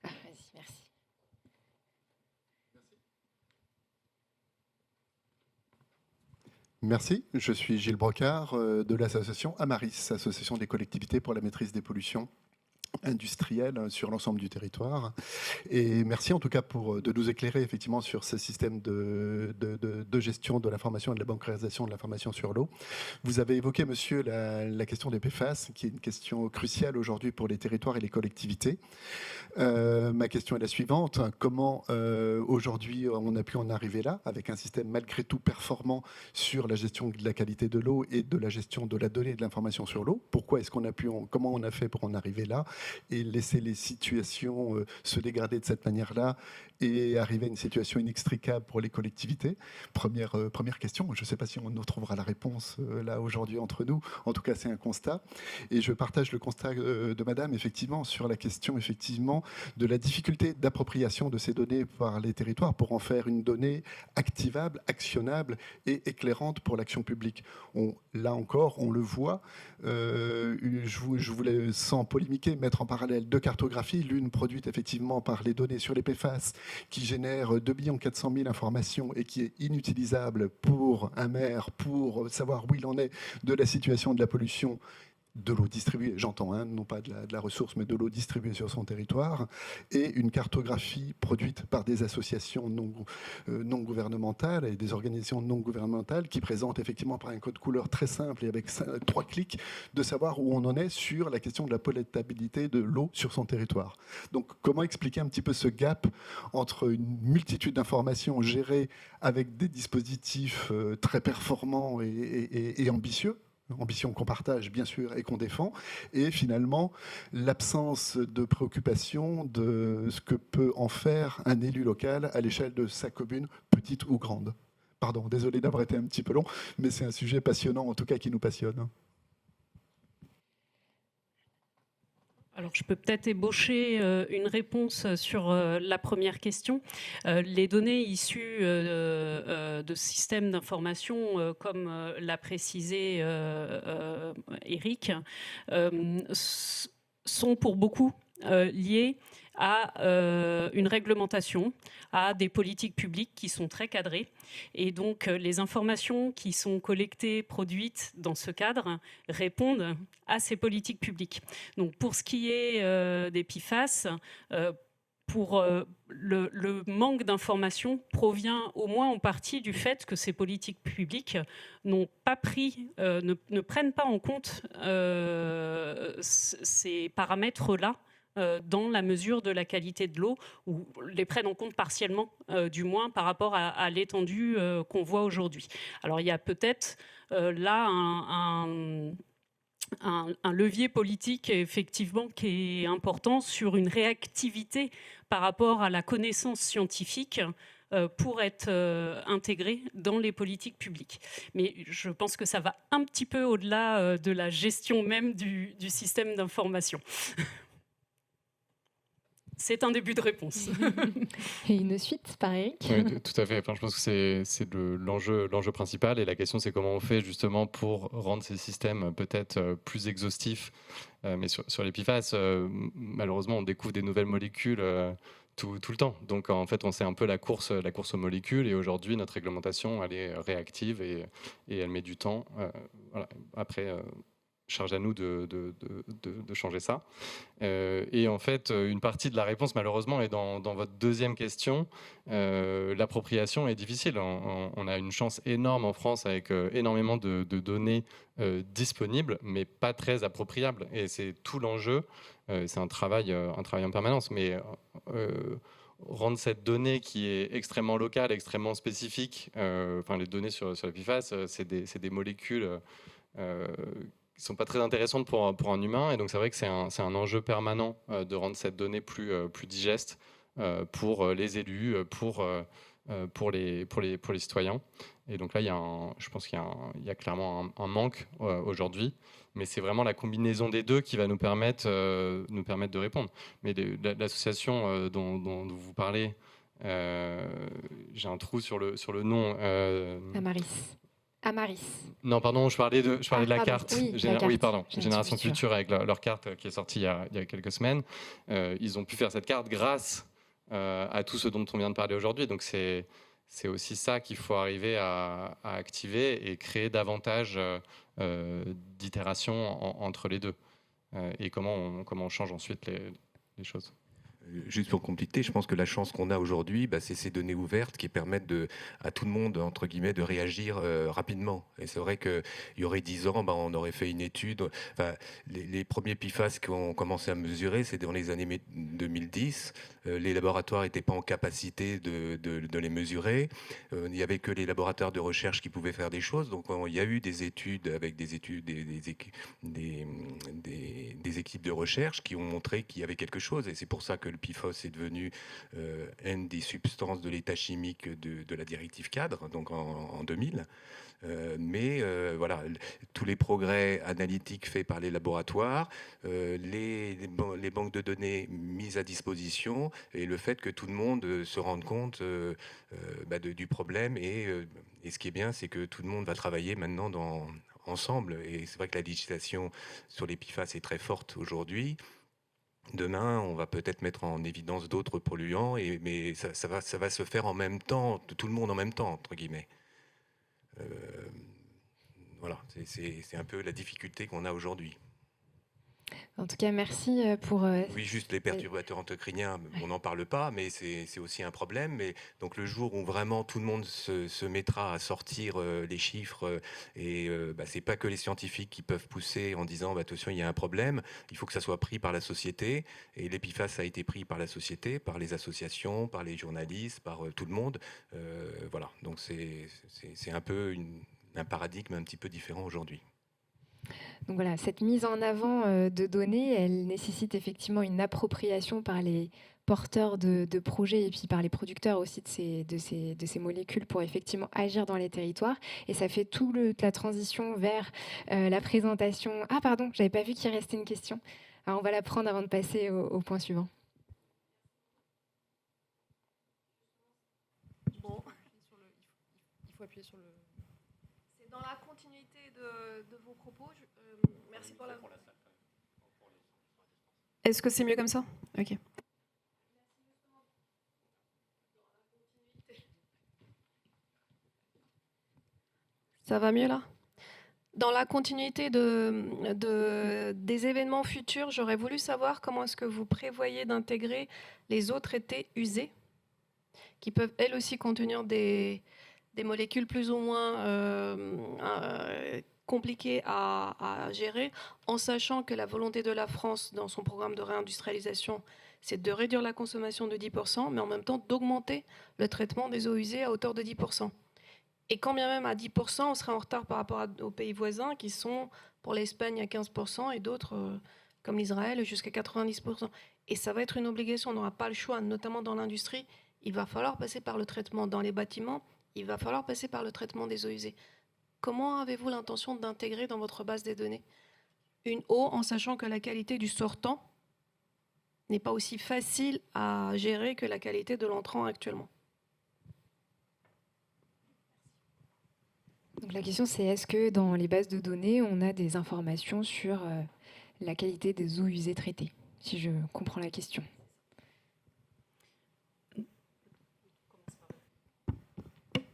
vas-y, merci.
Merci, je suis Gilles Brocard de l'association Amaris, Association des collectivités pour la maîtrise des pollutions industrielle sur l'ensemble du territoire. Et merci en tout cas de nous éclairer effectivement sur ce système de gestion de l'information et de la bancarisation de l'information sur l'eau. Vous avez évoqué, monsieur, la question des PFAS, qui est une question cruciale aujourd'hui pour les territoires et les collectivités. Ma question est la suivante. Comment aujourd'hui on a pu en arriver là, avec un système malgré tout performant sur la gestion de la qualité de l'eau et de la gestion de la donnée et de l'information sur l'eau? Comment on a fait pour en arriver là et laisser les situations se dégrader de cette manière-là et arriver à une situation inextricable pour les collectivités? Première question. Je ne sais pas si on nous trouvera la réponse là aujourd'hui entre nous. En tout cas, c'est un constat. Et je partage le constat de madame, effectivement, sur la question, effectivement, de la difficulté d'appropriation de ces données par les territoires pour en faire une donnée activable, actionnable et éclairante pour l'action publique. Là encore, on le voit. Je voulais, sans polémiquer, mettre en parallèle deux cartographies, l'une produite effectivement par les données sur les PFAS qui génère 2 400 000 informations et qui est inutilisable pour un maire pour savoir où il en est de la situation de la pollution de l'eau distribuée, j'entends, non pas de la ressource, mais de l'eau distribuée sur son territoire, et une cartographie produite par des associations non gouvernementales et des organisations non gouvernementales qui présentent effectivement par un code couleur très simple et avec 3 clics de savoir où on en est sur la question de la potabilité de l'eau sur son territoire. Donc comment expliquer un petit peu ce gap entre une multitude d'informations gérées avec des dispositifs très performants et ambitieux, ambition qu'on partage bien sûr et qu'on défend, et finalement l'absence de préoccupation de ce que peut en faire un élu local à l'échelle de sa commune, petite ou grande. Pardon, désolé d'avoir été un petit peu long, mais c'est un sujet passionnant, en tout cas qui nous passionne.
Alors, je peux peut-être ébaucher une réponse sur la première question. Les données issues de systèmes d'information, comme l'a précisé Eric, sont pour beaucoup liées à une réglementation, à des politiques publiques qui sont très cadrées. Et donc, les informations qui sont collectées, produites dans ce cadre, répondent à ces politiques publiques. Donc, pour ce qui est des PFAS, pour le manque d'informations provient au moins en partie du fait que ces politiques publiques n'ont pas pris, ne prennent pas en compte ces paramètres-là dans la mesure de la qualité de l'eau, ou les prennent en compte partiellement, du moins par rapport à l'étendue qu'on voit aujourd'hui. Alors il y a peut-être là un levier politique effectivement qui est important sur une réactivité par rapport à la connaissance scientifique pour être intégré dans les politiques publiques. Mais je pense que ça va un petit peu au-delà de la gestion même du système d'information. C'est un début de réponse.
Et une suite, par Eric?
Oui, tout à fait. Enfin, je pense que c'est l'enjeu principal. Et la question, c'est comment on fait justement pour rendre ces systèmes peut-être plus exhaustifs. Mais sur les PFAS, malheureusement, on découvre des nouvelles molécules tout le temps. Donc, en fait, on sait un peu la course aux molécules. Et aujourd'hui, notre réglementation, elle est réactive et elle met du temps. Voilà. Après... charge à nous de changer ça. Et en fait, une partie de la réponse, malheureusement, est dans votre deuxième question. L'appropriation est difficile. On a une chance énorme en France avec énormément de données disponibles, mais pas très appropriables. Et c'est tout l'enjeu. C'est un travail en permanence. Mais rendre cette donnée qui est extrêmement locale, extrêmement spécifique, les données sur les PFAS, c'est des molécules... sont pas très intéressantes pour un humain. Et donc c'est vrai que c'est un enjeu permanent de rendre cette donnée plus digeste pour les élus, pour les citoyens. Et donc là, je pense qu'il y a clairement un manque aujourd'hui. Mais c'est vraiment la combinaison des deux qui va nous permettre de répondre. Mais l'association dont vous parlez, j'ai un trou sur le nom.
Amaris.
Non, pardon, je parlais de la
pardon,
carte.
oui, la carte.
Oui, pardon. Génération Future avec leur carte qui est sortie il y a quelques semaines. Ils ont pu faire cette carte grâce à tout ce dont on vient de parler aujourd'hui. Donc c'est aussi ça qu'il faut arriver à activer et créer davantage d'itérations entre les deux. Et comment on change ensuite les choses.
Juste pour compléter, je pense que la chance qu'on a aujourd'hui, c'est ces données ouvertes qui permettent à tout le monde, entre guillemets, de réagir rapidement. Et c'est vrai qu'il y aurait 10 ans, on aurait fait une étude. Enfin, les premiers PFAS qu'on commençait à mesurer, c'est dans les années 2010. Les laboratoires n'étaient pas en capacité de les mesurer. Il n'y avait que les laboratoires de recherche qui pouvaient faire des choses. Donc il y a eu des études avec des équipes de recherche qui ont montré qu'il y avait quelque chose. Et c'est pour ça que le PFOS est devenu une des substances de l'état chimique de la directive cadre, donc en 2000. Voilà, tous les progrès analytiques faits par les laboratoires, les banques de données mises à disposition et le fait que tout le monde se rende compte du problème. Et ce qui est bien, c'est que tout le monde va travailler maintenant ensemble. Et c'est vrai que la législation sur les PFAS est très forte aujourd'hui. Demain, on va peut-être mettre en évidence d'autres polluants, mais ça va se faire en même temps, tout le monde en même temps, entre guillemets. Voilà, c'est un peu la difficulté qu'on a aujourd'hui.
En tout cas, merci pour...
Oui, juste les perturbateurs endocriniens, on n'en parle pas, mais c'est aussi un problème. Mais donc le jour où vraiment tout le monde se mettra à sortir les chiffres, c'est pas que les scientifiques qui peuvent pousser en disant attention, il y a un problème, il faut que ça soit pris par la société. Et l'EPIFAS a été pris par la société, par les associations, par les journalistes, par tout le monde. Voilà, donc c'est un peu un paradigme un petit peu différent aujourd'hui.
Donc voilà, cette mise en avant de données, elle nécessite effectivement une appropriation par les porteurs de projets et puis par les producteurs aussi de ces molécules pour effectivement agir dans les territoires. Et ça fait toute la transition vers la présentation. Ah pardon, j'avais pas vu qu'il restait une question. Alors on va la prendre avant de passer au point suivant.
Bon, il faut appuyer sur le... C'est dans la continuité de vos propos. Merci pour la... Est-ce que c'est mieux comme ça? Ok. Ça va mieux là? Dans la continuité des événements futurs, j'aurais voulu savoir comment est-ce que vous prévoyez d'intégrer les autres traités usés, qui peuvent elles aussi contenir des molécules plus ou moins compliquées à gérer, en sachant que la volonté de la France dans son programme de réindustrialisation, c'est de réduire la consommation de 10%, mais en même temps d'augmenter le traitement des eaux usées à hauteur de 10%. Et quand bien même à 10%, on serait en retard par rapport aux pays voisins qui sont pour l'Espagne à 15% et d'autres comme l'Israël jusqu'à 90%. Et ça va être une obligation, on n'aura pas le choix, notamment dans l'industrie. Il va falloir passer par le traitement dans les bâtiments, il va falloir passer par le traitement des eaux usées. Comment avez-vous l'intention d'intégrer dans votre base des données une eau en sachant que la qualité du sortant n'est pas aussi facile à gérer que la qualité de l'entrant actuellement?
Donc la question c'est est-ce que dans les bases de données, on a des informations sur la qualité des eaux usées traitées, si je comprends la question.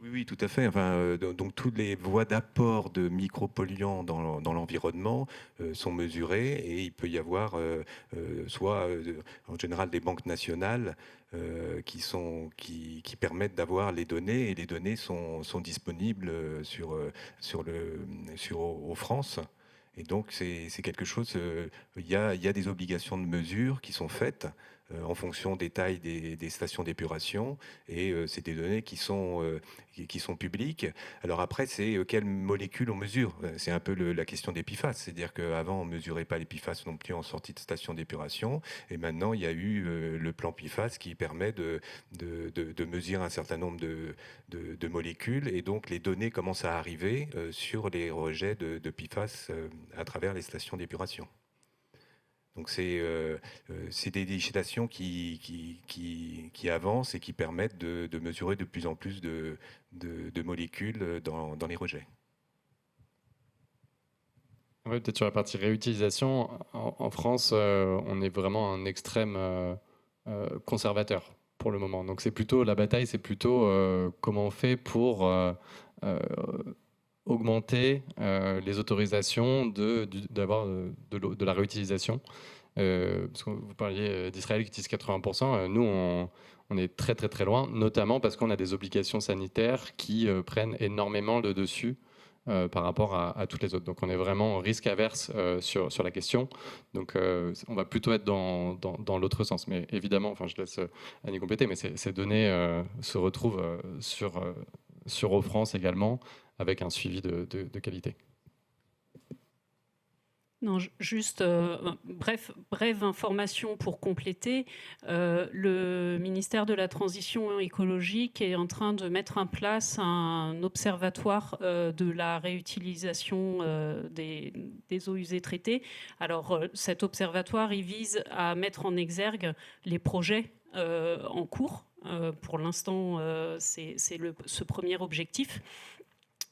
Oui, tout à fait. Enfin, donc toutes les voies d'apport de micropolluants dans l'environnement sont mesurées et il peut y avoir en général des banques nationales qui permettent d'avoir les données et les données sont disponibles aux France. Et donc c'est quelque chose. Il y a des obligations de mesure qui sont faites en fonction des tailles des stations d'épuration, et c'est des données qui sont publiques. Alors après, c'est quelles molécules on mesure. C'est un peu la question des PFAS, c'est-à-dire qu'avant on ne mesurait pas les PFAS non plus en sortie de station d'épuration, et maintenant il y a eu le plan PFAS qui permet de mesurer un certain nombre de molécules, et donc les données commencent à arriver sur les rejets de PFAS à travers les stations d'épuration. Donc c'est des législations qui avancent et qui permettent de mesurer de plus en plus de molécules dans les rejets.
Ouais, peut-être sur la partie réutilisation, en France, on est vraiment un extrême conservateur pour le moment. Donc la bataille, c'est plutôt comment on fait pour augmenter les autorisations d'avoir de la réutilisation. Parce que vous parliez d'Israël qui utilise 80%, nous on est très très très loin, notamment parce qu'on a des obligations sanitaires qui prennent énormément le dessus par rapport à toutes les autres. Donc on est vraiment risque averse sur la question. Donc on va plutôt être dans l'autre sens. Mais évidemment, je laisse Annie compléter, mais ces données se retrouvent sur Eau-France également, avec un suivi de qualité.
Non, juste brève information pour compléter. Le ministère de la Transition écologique est en train de mettre en place un observatoire de la réutilisation des eaux usées traitées. Alors cet observatoire, il vise à mettre en exergue les projets en cours. Pour l'instant, c'est ce premier objectif.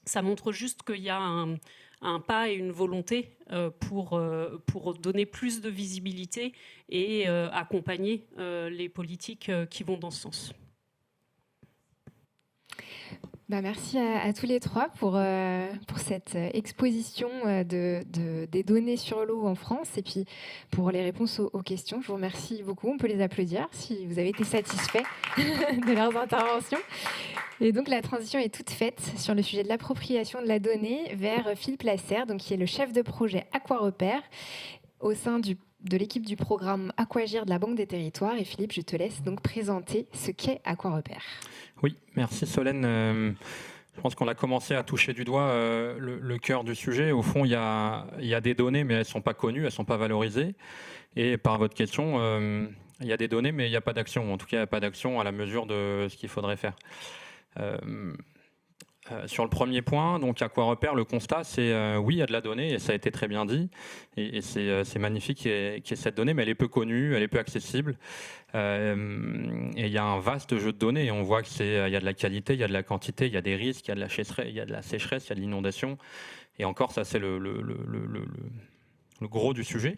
Ça montre juste qu'il y a un pas et une volonté pour donner plus de visibilité et accompagner les politiques qui vont dans ce sens.
Merci à tous les trois pour cette exposition des données sur l'eau en France et puis pour les réponses aux questions. Je vous remercie beaucoup. On peut les applaudir si vous avez été satisfaits de leurs interventions. Et donc la transition est toute faite sur le sujet de l'appropriation de la donnée vers Philippe Lasserre, qui est le chef de projet AquaRepère au sein de l'équipe du programme Aquagir de la Banque des Territoires. Et Philippe, je te laisse donc présenter ce qu'est AquaRepère.
Oui, merci Solène. Je pense qu'on a commencé à toucher du doigt le cœur du sujet. Au fond, il y a des données, mais elles ne sont pas connues, elles ne sont pas valorisées. Et par votre question, il y a des données, mais il n'y a pas d'action. En tout cas, il n'y a pas d'action à la mesure de ce qu'il faudrait faire. Sur le premier point, donc AquaRepère, le constat, c'est oui, il y a de la donnée, et ça a été très bien dit, et c'est magnifique qu'il y ait cette donnée, mais elle est peu connue, elle est peu accessible, et il y a un vaste jeu de données, et on voit qu'il y a de la qualité, il y a de la quantité, il y a des risques, il y a de la sécheresse, il y a de l'inondation, et encore, ça c'est le gros du sujet.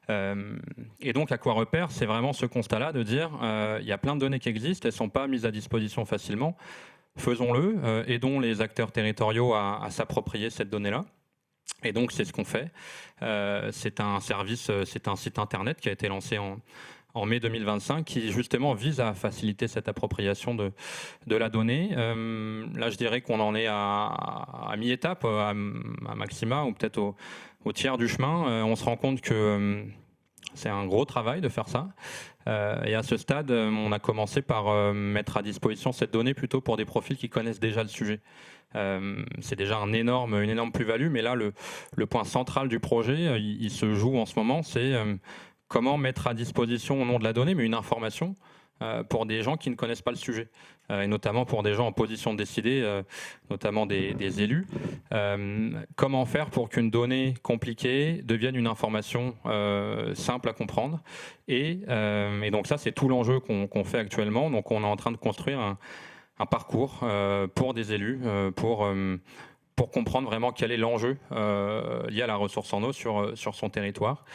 Et donc AquaRepère, c'est vraiment ce constat-là de dire il y a plein de données qui existent, elles ne sont pas mises à disposition facilement. Faisons-le, aidons les acteurs territoriaux à s'approprier cette donnée-là. Et donc, c'est ce qu'on fait. C'est un service, c'est un site internet qui a été lancé en mai 2025 qui, justement, vise à faciliter cette appropriation de la donnée. Là, je dirais qu'on en est à mi-étape, à maxima, ou peut-être au tiers du chemin. On se rend compte que c'est un gros travail de faire ça. Et à ce stade, on a commencé par mettre à disposition cette donnée plutôt pour des profils qui connaissent déjà le sujet. C'est déjà une énorme plus-value, mais là, le point central du projet, il se joue en ce moment, c'est comment mettre à disposition, au nom de la donnée, mais une information pour des gens qui ne connaissent pas le sujet, et notamment pour des gens en position de décider, notamment des élus. Comment faire pour qu'une donnée compliquée devienne une information simple à comprendre, et donc ça, c'est tout l'enjeu qu'on fait actuellement. Donc on est en train de construire un parcours pour des élus, pour comprendre vraiment quel est l'enjeu lié à la ressource en eau sur son territoire.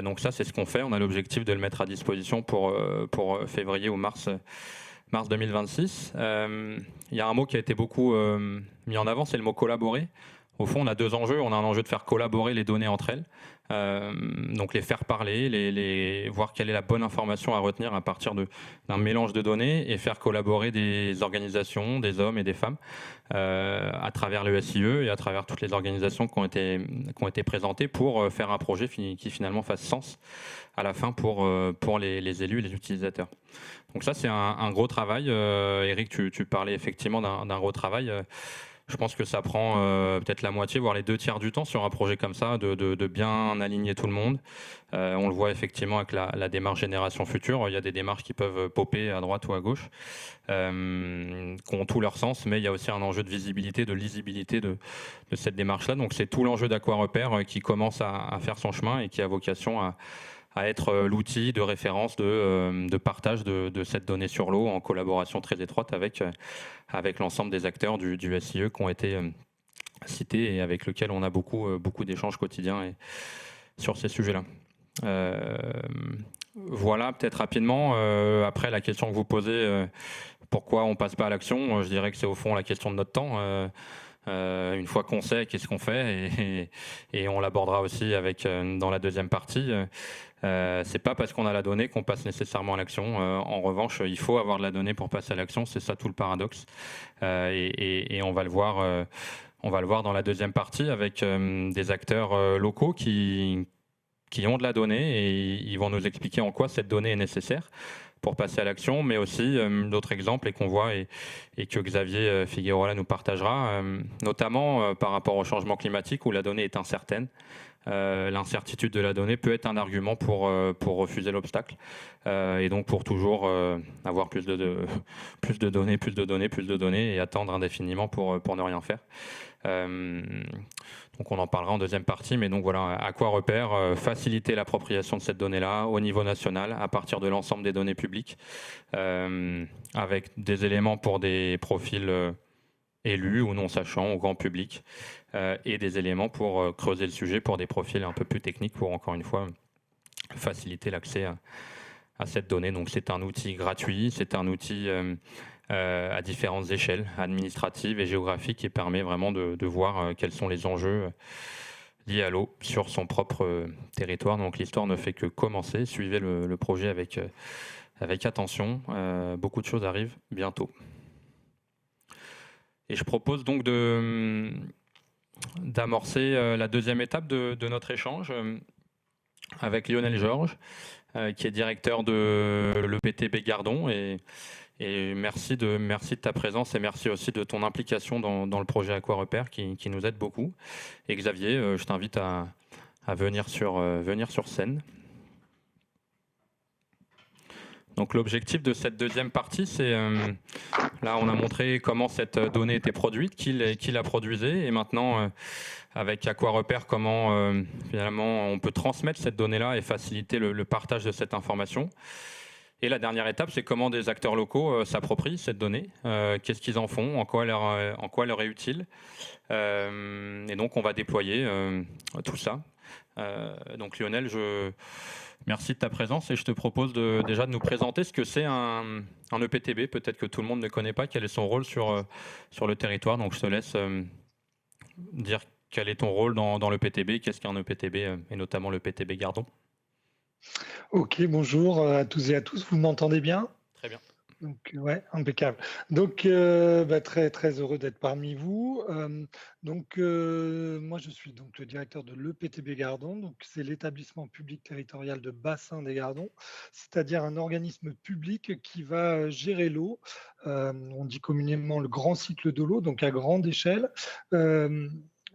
Donc ça, c'est ce qu'on fait. On a l'objectif de le mettre à disposition pour février ou mars 2026. Il y a un mot qui a été beaucoup mis en avant, c'est le mot collaborer. Au fond, on a deux enjeux. On a un enjeu de faire collaborer les données entre elles, donc les faire parler, voir quelle est la bonne information à retenir à partir d'un mélange de données et faire collaborer des organisations, des hommes et des femmes à travers le SIE et à travers toutes les organisations qui ont été présentées pour faire un projet qui finalement fasse sens à la fin pour les élus et les utilisateurs. Donc ça, c'est un gros travail. Eric, tu parlais effectivement d'un gros travail. Je pense que ça prend peut-être la moitié, voire les 2/3 du temps sur un projet comme ça, de bien aligner tout le monde. On le voit effectivement avec la démarche Génération Future. Il y a des démarches qui peuvent popper à droite ou à gauche, qui ont tout leur sens, mais il y a aussi un enjeu de visibilité, de lisibilité de cette démarche-là. Donc c'est tout l'enjeu d'AquaRepère qui commence à faire son chemin et qui a vocation à être l'outil de référence de partage de cette donnée sur l'eau en collaboration très étroite avec l'ensemble des acteurs du SIE qui ont été cités et avec lesquels on a beaucoup d'échanges quotidiens sur ces sujets-là. Voilà, peut-être rapidement. Après, la question que vous posez, pourquoi on ne passe pas à l'action, je dirais que c'est au fond la question de notre temps. Une fois qu'on sait, qu'est-ce qu'on fait et on l'abordera aussi dans la deuxième partie. C'est pas parce qu'on a la donnée qu'on passe nécessairement à l'action. En revanche, il faut avoir de la donnée pour passer à l'action. C'est ça tout le paradoxe. Et on va le voir. On va le voir dans la deuxième partie avec des acteurs locaux qui ont de la donnée et ils vont nous expliquer en quoi cette donnée est nécessaire pour passer à l'action, mais aussi d'autres exemples et qu'on voit et que Xavier Figueroa nous partagera, notamment par rapport au changement climatique où la donnée est incertaine. L'incertitude de la donnée peut être un argument pour refuser l'obstacle et donc pour toujours avoir plus de données et attendre indéfiniment pour ne rien faire. Donc on en parlera en deuxième partie, mais donc voilà, AquaRepère, faciliter l'appropriation de cette donnée-là au niveau national à partir de l'ensemble des données publiques, avec des éléments pour des profils élus ou non sachants au grand public, et des éléments pour creuser le sujet pour des profils un peu plus techniques pour, encore une fois, faciliter l'accès à cette donnée. Donc c'est un outil gratuit, c'est un outil à différentes échelles administratives et géographiques qui permet vraiment de voir quels sont les enjeux liés à l'eau sur son propre territoire. Donc l'histoire ne fait que commencer. Suivez le projet avec attention. Beaucoup de choses arrivent bientôt. Et je propose donc d'amorcer la deuxième étape de notre échange avec Lionel Georges, qui est directeur de l'EPTB Gardon. Et merci de ta présence et merci aussi de ton implication dans le projet AquaRepère qui nous aide beaucoup. Et Xavier, je t'invite à venir sur scène. Donc l'objectif de cette deuxième partie, c'est là on a montré comment cette donnée était produite, qui la produisait, et maintenant avec AquaRepère comment finalement on peut transmettre cette donnée-là et faciliter le partage de cette information. Et la dernière étape, c'est comment des acteurs locaux s'approprient cette donnée, qu'est-ce qu'ils en font, en quoi elle leur est utile. Et donc on va déployer tout ça. Donc Lionel, merci de ta présence et je te propose déjà de nous présenter ce que c'est un EPTB. Peut-être que tout le monde ne connaît pas quel est son rôle sur le territoire. Donc je te laisse dire quel est ton rôle dans l'EPTB, qu'est-ce qu'un EPTB et notamment l'EPTB Gardon.
Ok, bonjour à tous et à tous. Vous m'entendez bien ?
Très bien.
Donc, ouais, impeccable. Donc, très, très heureux d'être parmi vous. Moi, je suis donc le directeur de l'EPTB Gardon. Donc, c'est l'établissement public territorial de bassin des Gardons, c'est-à-dire un organisme public qui va gérer l'eau. On dit communément le grand cycle de l'eau, donc à grande échelle.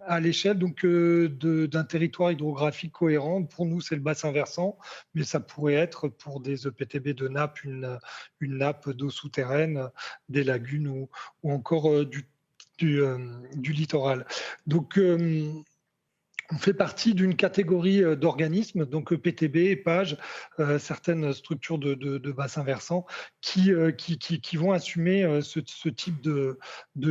À l'échelle donc d'un territoire hydrographique cohérent. Pour nous, c'est le bassin versant, mais ça pourrait être pour des EPTB de nappe, une nappe d'eau souterraine, des lagunes ou encore du littoral. Donc, On fait partie d'une catégorie d'organismes, donc EPTB, EPAGE, certaines structures de bassins versants qui vont assumer ce type de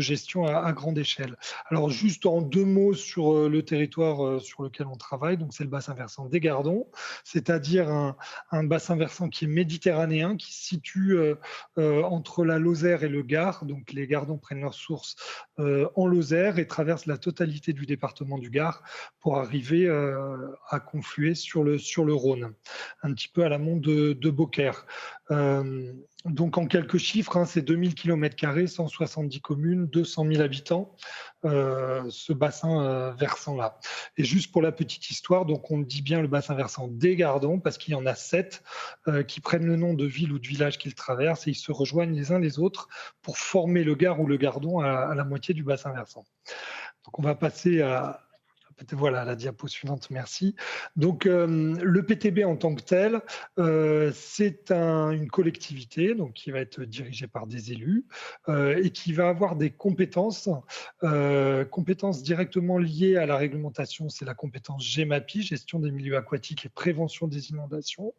gestion à grande échelle. Alors juste en 2 mots sur le territoire sur lequel on travaille, donc c'est le bassin versant des Gardons, c'est-à-dire un bassin versant qui est méditerranéen, qui se situe entre la Lozère et le Gard. Donc les Gardons prennent leur source en Lozère et traversent la totalité du département du Gard pour arriver à confluer sur le Rhône, un petit peu à l'amont de Beaucaire. Donc en quelques chiffres, c'est 2000 km², 170 communes, 200 000 habitants, ce bassin versant-là. Et juste pour la petite histoire, donc on dit bien le bassin versant des Gardons, parce qu'il y en a 7 qui prennent le nom de ville ou de village qu'ils traversent, et ils se rejoignent les uns les autres pour former le Gard ou le Gardon à la moitié du bassin versant. Donc on va passer à la diapo suivante, merci. Donc, le PTB en tant que tel, c'est une collectivité donc, qui va être dirigée par des élus et qui va avoir des compétences directement liées à la réglementation. C'est la compétence GEMAPI, gestion des milieux aquatiques et prévention des inondations.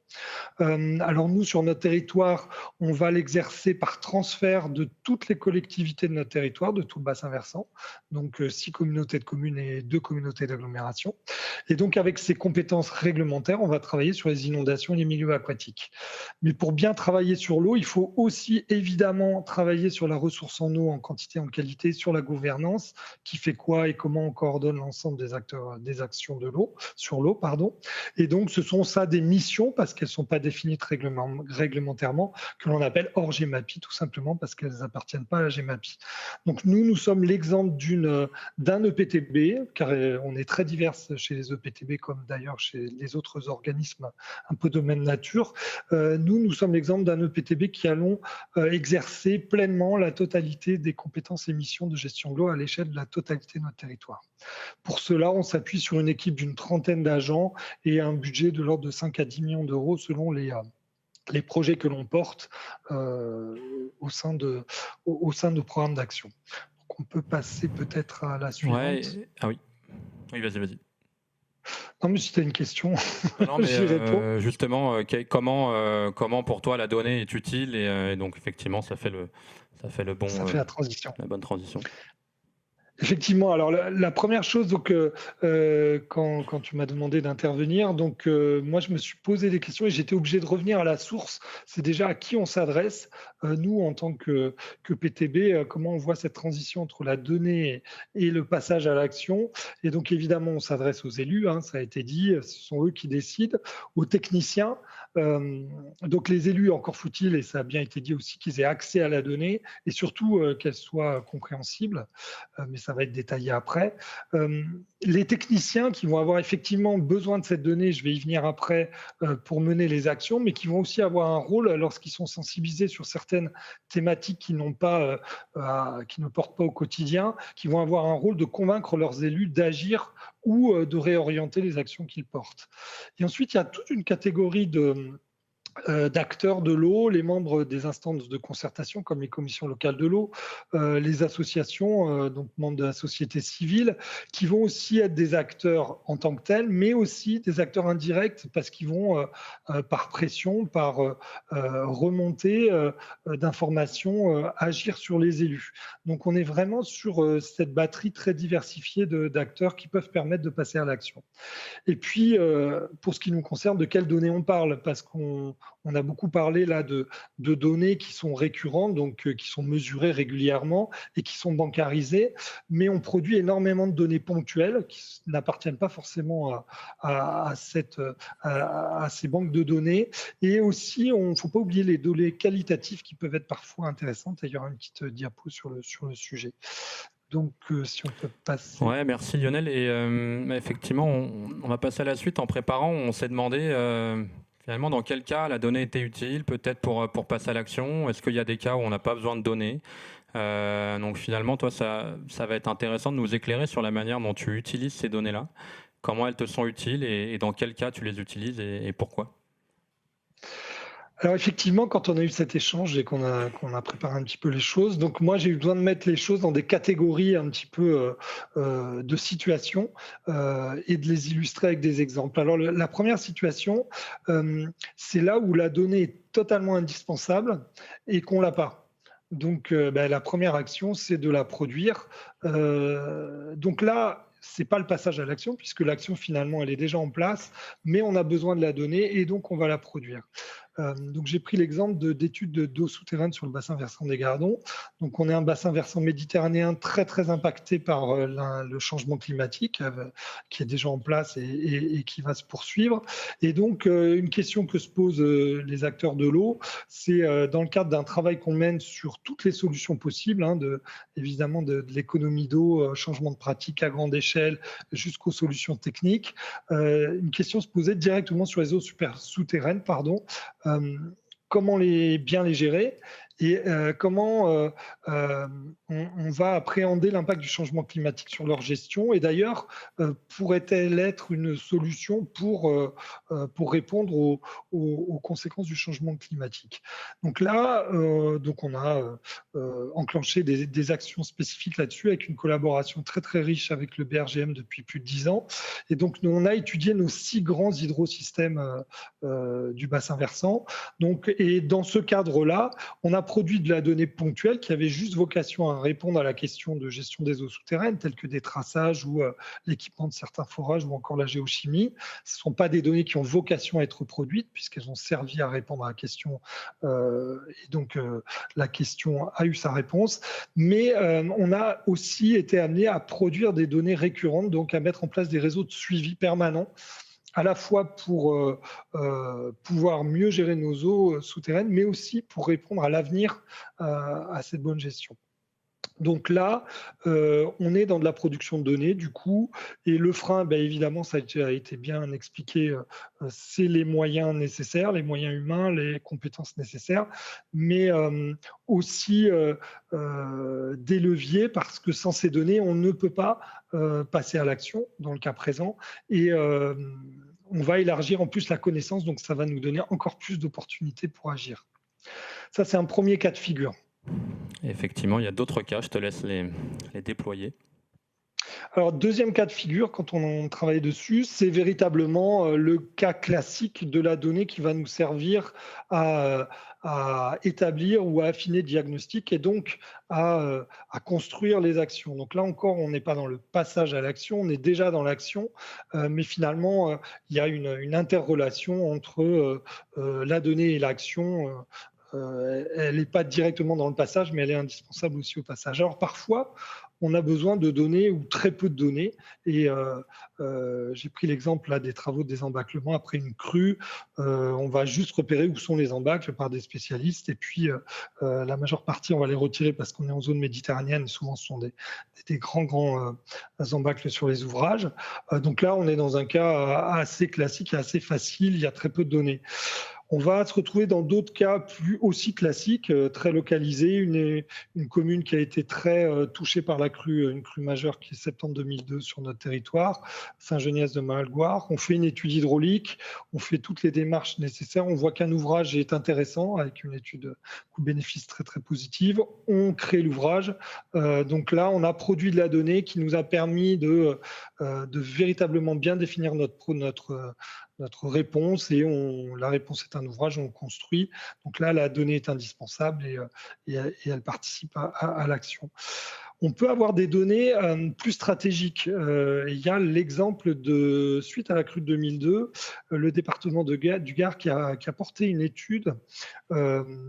Alors nous, sur notre territoire, on va l'exercer par transfert de toutes les collectivités de notre territoire, de tout le bassin versant, donc 6 communautés de communes et 2 communautés d'agglomération. Et donc avec ces compétences réglementaires, on va travailler sur les inondations et les milieux aquatiques. Mais pour bien travailler sur l'eau, il faut aussi évidemment travailler sur la ressource en eau, en quantité, en qualité, sur la gouvernance, qui fait quoi et comment on coordonne l'ensemble des acteurs, des actions de l'eau, sur l'eau, pardon. Et donc ce sont ça des missions, parce qu'elles ne sont pas définies réglementairement, que l'on appelle hors GEMAPI, tout simplement parce qu'elles n'appartiennent pas à la GEMAPI. Donc nous sommes l'exemple d'un EPTB, car on est très divers chez les EPTB, comme d'ailleurs chez les autres organismes un peu de même nature. Nous sommes l'exemple d'un EPTB qui allons exercer pleinement la totalité des compétences et missions de gestion de l'eau à l'échelle de la totalité de notre territoire. Pour cela, on s'appuie sur une équipe d'une 30aine d'agents et un budget de l'ordre de 5 à 10 millions d'euros selon les projets que l'on porte au sein de programmes d'action. On peut passer peut-être à la suivante.
Ouais, ah oui. Oui, vas-y.
Non, mais si tu as une question,
non, mais,
j'y réponds.
Justement, comment pour toi la donnée est utile et donc effectivement ça fait la bonne transition.
Effectivement, alors la première chose, donc, quand tu m'as demandé d'intervenir, donc moi je me suis posé des questions et j'étais obligé de revenir à la source. C'est déjà à qui on s'adresse, nous en tant que PTB, comment on voit cette transition entre la donnée et le passage à l'action. Et donc évidemment, on s'adresse aux élus, ça a été dit, ce sont eux qui décident, aux techniciens. Donc les élus, encore faut-il, et ça a bien été dit aussi, qu'ils aient accès à la donnée et surtout qu'elle soit compréhensible, mais ça va être détaillé après. Les techniciens qui vont avoir effectivement besoin de cette donnée, je vais y venir après, pour mener les actions, mais qui vont aussi avoir un rôle lorsqu'ils sont sensibilisés sur certaines thématiques qui ne portent pas au quotidien, qui vont avoir un rôle de convaincre leurs élus d'agir ou de réorienter les actions qu'ils portent. Et ensuite, il y a toute une catégorie d'acteurs de l'eau, les membres des instances de concertation comme les commissions locales de l'eau, les associations, donc membres de la société civile, qui vont aussi être des acteurs en tant que tels, mais aussi des acteurs indirects parce qu'ils vont, par pression, par remontée d'informations, agir sur les élus. Donc on est vraiment sur cette batterie très diversifiée d'acteurs qui peuvent permettre de passer à l'action. Et puis, pour ce qui nous concerne, de quelles données on parle? Parce qu'on a beaucoup parlé là de données qui sont récurrentes, donc qui sont mesurées régulièrement et qui sont bancarisées, mais on produit énormément de données ponctuelles qui n'appartiennent pas forcément à ces banques de données. Et aussi, il ne faut pas oublier les données qualitatives qui peuvent être parfois intéressantes. Il y aura une petite diapo sur le sujet. Donc, si on peut passer...
Ouais, merci Lionel. Et effectivement, on va passer à la suite. En préparant, on s'est demandé finalement dans quel cas la donnée était utile, peut-être pour passer à l'action. Est-ce qu'il y a des cas où on n'a pas besoin de données? Donc finalement, toi, ça va être intéressant de nous éclairer sur la manière dont tu utilises ces données-là, comment elles te sont utiles et dans quel cas tu les utilises et pourquoi.
Alors effectivement, quand on a eu cet échange et qu'on a préparé un petit peu les choses, donc moi j'ai eu besoin de mettre les choses dans des catégories un petit peu de situations et de les illustrer avec des exemples. Alors la première situation, c'est là où la donnée est totalement indispensable et qu'on l'a pas. Donc la première action, c'est de la produire. Donc là, c'est pas le passage à l'action puisque l'action finalement elle est déjà en place, mais on a besoin de la donnée et donc on va la produire. Donc j'ai pris l'exemple d'études d'eau souterraine sur le bassin versant des Gardons. Donc on est un bassin versant méditerranéen très très impacté par le changement climatique qui est déjà en place et qui va se poursuivre. Et donc une question que se posent les acteurs de l'eau, c'est dans le cadre d'un travail qu'on mène sur toutes les solutions possibles, évidemment de l'économie d'eau, changement de pratique à grande échelle jusqu'aux solutions techniques. Une question se posait directement sur les eaux souterraines, comment bien les gérer et comment on va appréhender l'impact du changement climatique sur leur gestion. Et d'ailleurs, pourrait-elle être une solution pour répondre aux conséquences du changement climatique? Donc là, on a enclenché des actions spécifiques là-dessus avec une collaboration très très riche avec le BRGM depuis plus de 10 ans. Et donc, on a étudié nos 6 grands hydrosystèmes du bassin versant. Donc, et dans ce cadre-là, on a produit de la donnée ponctuelle qui avait juste vocation à répondre à la question de gestion des eaux souterraines, telles que des traçages ou l'équipement de certains forages ou encore la géochimie. Ce ne sont pas des données qui ont vocation à être produites puisqu'elles ont servi à répondre à la question et donc la question a eu sa réponse. Mais on a aussi été amené à produire des données récurrentes, donc à mettre en place des réseaux de suivi permanents à la fois pour pouvoir mieux gérer nos eaux souterraines, mais aussi pour répondre à l'avenir à cette bonne gestion. Donc là, on est dans de la production de données, du coup, et le frein, évidemment, ça a été bien expliqué, c'est les moyens nécessaires, les moyens humains, les compétences nécessaires, mais aussi des leviers, parce que sans ces données, on ne peut pas passer à l'action, dans le cas présent, et on va élargir en plus la connaissance, donc ça va nous donner encore plus d'opportunités pour agir. Ça, c'est un premier cas de figure.
Effectivement, il y a d'autres cas, je te laisse les déployer.
Alors, deuxième cas de figure, quand on travaille dessus, c'est véritablement le cas classique de la donnée qui va nous servir à établir ou à affiner le diagnostic et donc à construire les actions. Donc là encore, on n'est pas dans le passage à l'action, on est déjà dans l'action, mais finalement, il y a une interrelation entre la donnée et l'action. Elle n'est pas directement dans le passage, mais elle est indispensable aussi au passage. Alors parfois, on a besoin de données ou très peu de données. Et j'ai pris l'exemple là des travaux de désembâclement après une crue. On va juste repérer où sont les embâcles par des spécialistes. Et puis, la majeure partie, on va les retirer parce qu'on est en zone méditerranéenne. Et souvent, ce sont des grands embâcles sur les ouvrages. Donc là, on est dans un cas assez classique et assez facile. Il y a très peu de données. On va se retrouver dans d'autres cas plus aussi classiques, très localisés. Une commune qui a été très touchée par la crue, une crue majeure qui est septembre 2002 sur notre territoire, Saint-Geniès-de-Mahalgoire. On fait une étude hydraulique, on fait toutes les démarches nécessaires. On voit qu'un ouvrage est intéressant avec une étude coût-bénéfice très très positive. On crée l'ouvrage. Donc là, on a produit de la donnée qui nous a permis de véritablement bien définir notre réponse et la réponse est un ouvrage, on le construit. Donc là, la donnée est indispensable et elle participe à l'action. On peut avoir des données plus stratégiques. Il y a l'exemple de, suite à la crue de 2002, le département du Gard qui a porté une étude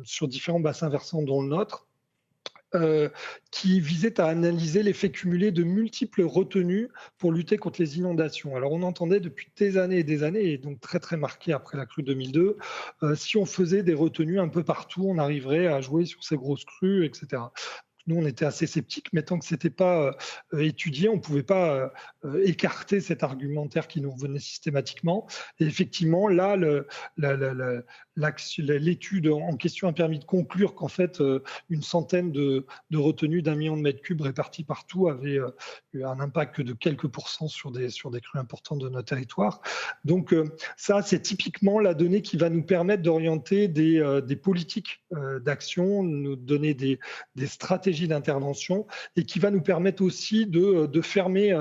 sur différents bassins versants dont le nôtre, qui visait à analyser l'effet cumulé de multiples retenues pour lutter contre les inondations. Alors on entendait depuis des années, et donc très très marqué après la crue 2002, si on faisait des retenues un peu partout, on arriverait à jouer sur ces grosses crues, etc. nous, on était assez sceptiques, mais tant que ce n'était pas étudié, on ne pouvait pas écarter cet argumentaire qui nous revenait systématiquement. Et effectivement, là, l'étude en question a permis de conclure qu'en fait, une centaine de retenues d'1 million de mètres cubes répartis partout avaient eu un impact de quelques pourcents sur des crues importantes de notre territoire. Donc ça, c'est typiquement la donnée qui va nous permettre d'orienter des politiques d'action, nous donner des stratégies d'intervention et qui va nous permettre aussi de fermer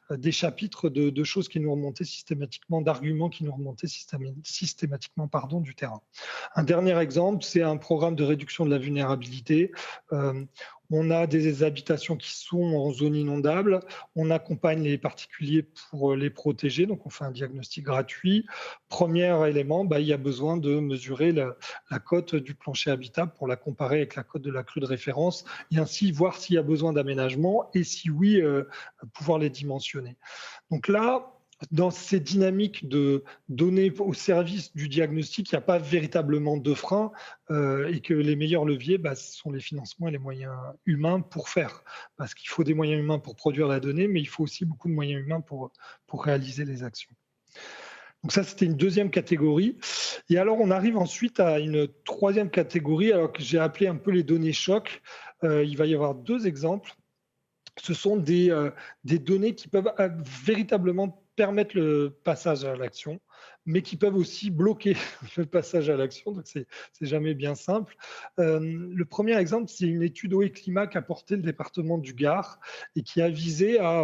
des chapitres de choses qui nous remontaient systématiquement, d'arguments qui nous remontaient systématiquement du terrain. Un dernier exemple, c'est un programme de réduction de la vulnérabilité. On a des habitations qui sont en zone inondable. On accompagne les particuliers pour les protéger. Donc, on fait un diagnostic gratuit. Premier élément, il y a besoin de mesurer la cote du plancher habitable pour la comparer avec la cote de la crue de référence et ainsi voir s'il y a besoin d'aménagement et si oui, pouvoir les dimensionner. Donc là, dans ces dynamiques de données au service du diagnostic, il n'y a pas véritablement de frein et que les meilleurs leviers, ce sont les financements et les moyens humains pour faire. Parce qu'il faut des moyens humains pour produire la donnée, mais il faut aussi beaucoup de moyens humains pour réaliser les actions. Donc ça, c'était une deuxième catégorie. Et alors, on arrive ensuite à une troisième catégorie, alors que j'ai appelé un peu les données chocs. Il va y avoir 2 exemples. Ce sont des données qui peuvent véritablement permettre le passage à l'action, mais qui peuvent aussi bloquer le passage à l'action, donc c'est jamais bien simple. Le premier exemple, c'est une étude eau et climat qu'a porté le département du Gard et qui a visé à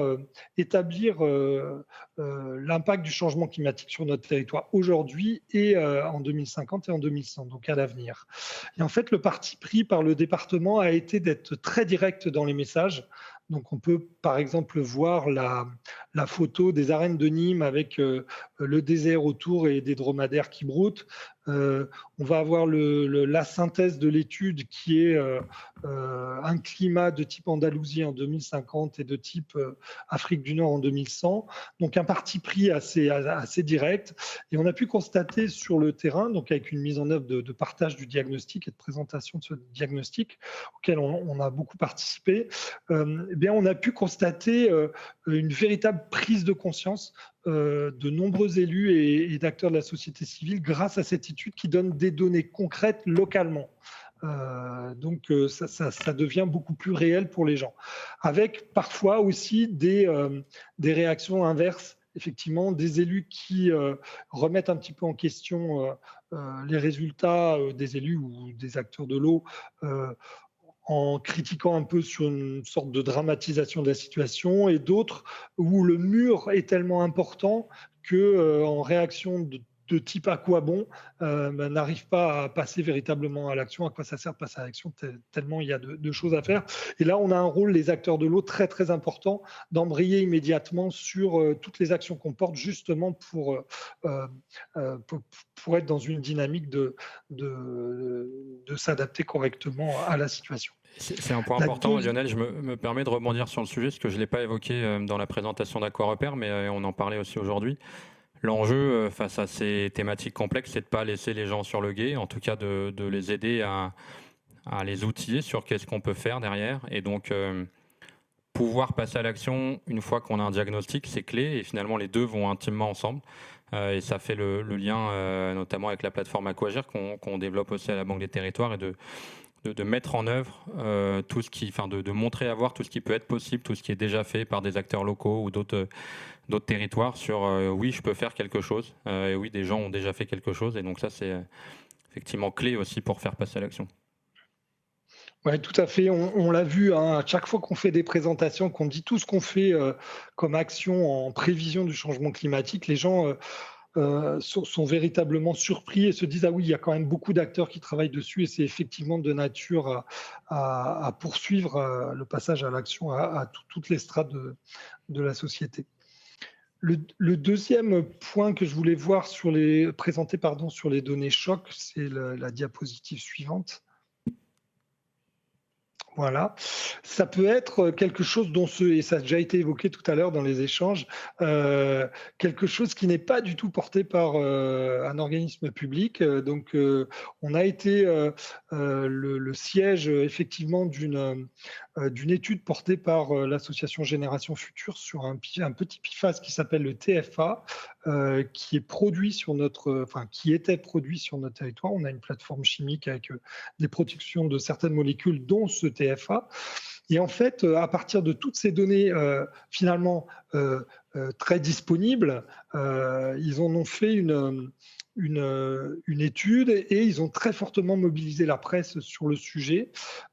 établir l'impact du changement climatique sur notre territoire aujourd'hui et en 2050 et en 2100, donc à l'avenir. Et en fait, le parti pris par le département a été d'être très direct dans les messages. Donc on peut par exemple voir la photo des arènes de Nîmes avec le désert autour et des dromadaires qui broutent. On va avoir la synthèse de l'étude qui est un climat de type Andalousie en 2050 et de type Afrique du Nord en 2100. Donc un parti pris assez direct. Et on a pu constater sur le terrain, donc avec une mise en œuvre de partage du diagnostic et de présentation de ce diagnostic auquel on a beaucoup participé, on a pu constater une véritable prise de conscience de nombreux élus et d'acteurs de la société civile grâce à cette étude qui donne des données concrètes localement. Donc ça devient beaucoup plus réel pour les gens. Avec parfois aussi des réactions inverses, effectivement, des élus qui remettent un petit peu en question les résultats des élus ou des acteurs de l'eau en critiquant un peu sur une sorte de dramatisation de la situation, et d'autres où le mur est tellement important qu'en réaction de type à quoi bon, n'arrive pas à passer véritablement à l'action. À quoi ça sert de passer à l'action tellement il y a de choses à faire. Et là, on a un rôle, les acteurs de l'eau, très très important d'embrayer immédiatement sur toutes les actions qu'on porte, justement pour être dans une dynamique de s'adapter correctement à la situation.
C'est un point important, Lionel. Je me permets de rebondir sur le sujet, parce que je ne l'ai pas évoqué dans la présentation d'AquaRepère, mais on en parlait aussi aujourd'hui. L'enjeu face à ces thématiques complexes, c'est de ne pas laisser les gens sur le gué, en tout cas de les aider à les outiller sur qu'est-ce qu'on peut faire derrière. Et donc, pouvoir passer à l'action une fois qu'on a un diagnostic, c'est clé. Et finalement, les deux vont intimement ensemble. Et ça fait le lien notamment avec la plateforme Aquagir qu'on développe aussi à la Banque des Territoires, et de mettre en œuvre tout ce qui, de montrer à voir tout ce qui peut être possible, tout ce qui est déjà fait par des acteurs locaux ou d'autres territoires sur oui, je peux faire quelque chose, et oui, des gens ont déjà fait quelque chose, et donc ça, c'est effectivement clé aussi pour faire passer à l'action.
Oui, tout à fait. On l'a vu, à chaque fois qu'on fait des présentations, qu'on dit tout ce qu'on fait comme action en prévision du changement climatique, les gens sont véritablement surpris et se disent « Ah oui, il y a quand même beaucoup d'acteurs qui travaillent dessus et c'est effectivement de nature à poursuivre le passage à l'action à toutes les strates de la société ». Le deuxième point que je voulais voir présenter sur les données chocs, c'est la diapositive suivante. Voilà, ça peut être quelque chose et ça a déjà été évoqué tout à l'heure dans les échanges, quelque chose qui n'est pas du tout porté par un organisme public. Donc, on a été le siège effectivement d'une d'une étude portée par l'association Génération Future sur un petit PFAS qui s'appelle le TFA, qui était produit sur notre territoire. On a une plateforme chimique avec des productions de certaines molécules, dont ce TFA. Et en fait, à partir de toutes ces données finalement très disponibles, ils en ont fait une étude et ils ont très fortement mobilisé la presse sur le sujet,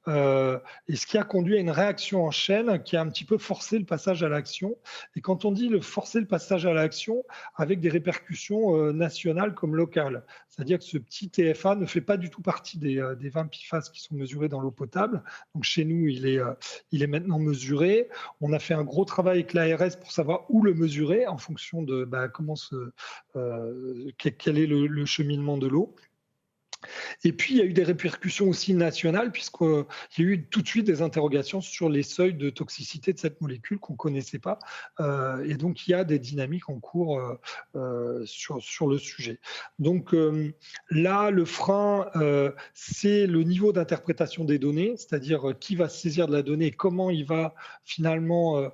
et ce qui a conduit à une réaction en chaîne qui a un petit peu forcé le passage à l'action. Et quand on dit forcer le passage à l'action, avec des répercussions nationales comme locales, c'est-à-dire que ce petit TFA ne fait pas du tout partie des 20 PFAS qui sont mesurés dans l'eau potable. Donc chez nous, il est maintenant mesuré. On a fait un gros travail avec l'ARS pour savoir où le mesurer en fonction de quel est le cheminement de l'eau. Et puis, il y a eu des répercussions aussi nationales, puisqu'il y a eu tout de suite des interrogations sur les seuils de toxicité de cette molécule qu'on ne connaissait pas. Et donc, il y a des dynamiques en cours sur le sujet. Donc là, le frein, c'est le niveau d'interprétation des données, c'est-à-dire qui va se saisir de la donnée et comment il va finalement...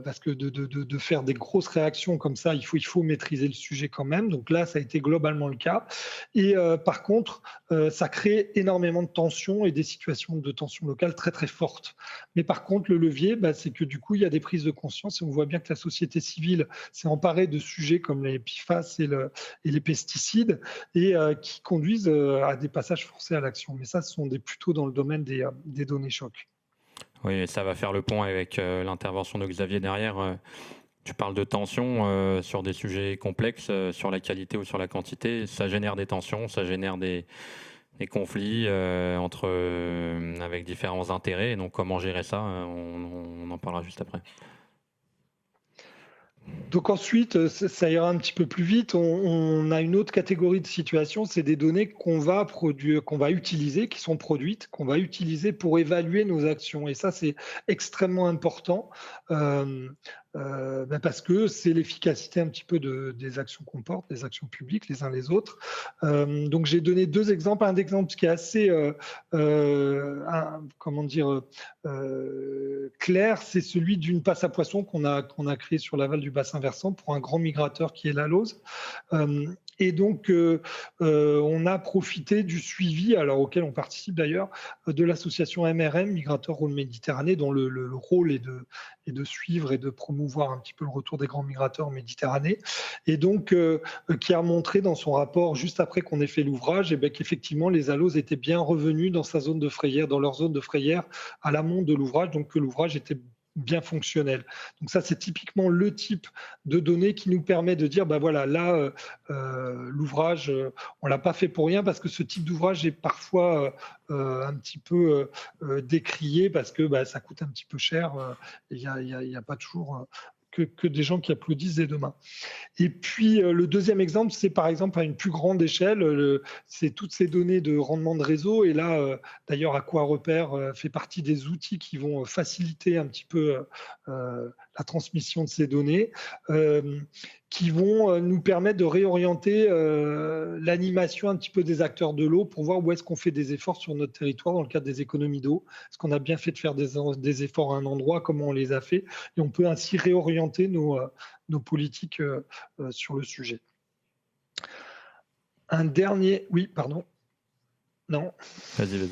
parce que de faire des grosses réactions comme ça, il faut maîtriser le sujet quand même. Donc là, ça a été globalement le cas. Et par contre, ça crée énormément de tensions et des situations de tension locale très très fortes. Mais par contre, le levier, c'est que du coup, il y a des prises de conscience et on voit bien que la société civile s'est emparée de sujets comme les PFAS et les pesticides et qui conduisent à des passages forcés à l'action. Mais ça, ce sont plutôt dans le domaine des données chocs.
Oui, ça va faire le pont avec l'intervention de Xavier derrière. Tu parles de tensions sur des sujets complexes, sur la qualité ou sur la quantité. Ça génère des tensions, ça génère des conflits avec différents intérêts. Et donc, comment gérer ça, on en parlera juste après.
Donc ensuite, ça ira un petit peu plus vite. On a une autre catégorie de situation, c'est des données qu'on va utiliser, qui sont produites, qu'on va utiliser pour évaluer nos actions. Et ça, c'est extrêmement important. Parce que c'est l'efficacité un petit peu des actions qu'on porte, des actions publiques les uns les autres. Donc j'ai donné deux exemples. Un exemple qui est assez clair, c'est celui d'une passe à poisson qu'on a créée sur l'aval du bassin versant pour un grand migrateur qui est la Lauze. Et donc, on a profité du suivi, auquel on participe d'ailleurs, de l'association MRM, Migrateur Rhône Méditerranée, dont le rôle est de suivre et de promouvoir un petit peu le retour des grands migrateurs en Méditerranée. Et donc, qui a montré dans son rapport, juste après qu'on ait fait l'ouvrage, qu'effectivement, les aloses étaient bien revenus dans leur zone de frayère à l'amont de l'ouvrage, donc que l'ouvrage était bien fonctionnel. Donc ça, c'est typiquement le type de données qui nous permet de dire, l'ouvrage, on l'a pas fait pour rien, parce que ce type d'ouvrage est parfois un petit peu décrié, parce que ça coûte un petit peu cher. Il n'y a pas toujours... Que des gens qui applaudissent des deux mains. Et puis, le deuxième exemple, c'est par exemple à une plus grande échelle, c'est toutes ces données de rendement de réseau. Et là, d'ailleurs, AquaRepère fait partie des outils qui vont faciliter un petit peu la transmission de ces données, qui vont nous permettre de réorienter l'animation un petit peu des acteurs de l'eau pour voir où est-ce qu'on fait des efforts sur notre territoire dans le cadre des économies d'eau. Est-ce qu'on a bien fait de faire des efforts à un endroit, comment on les a fait, et on peut ainsi réorienter nos politiques sur le sujet. Un dernier... Oui, pardon. Non.
Vas-y.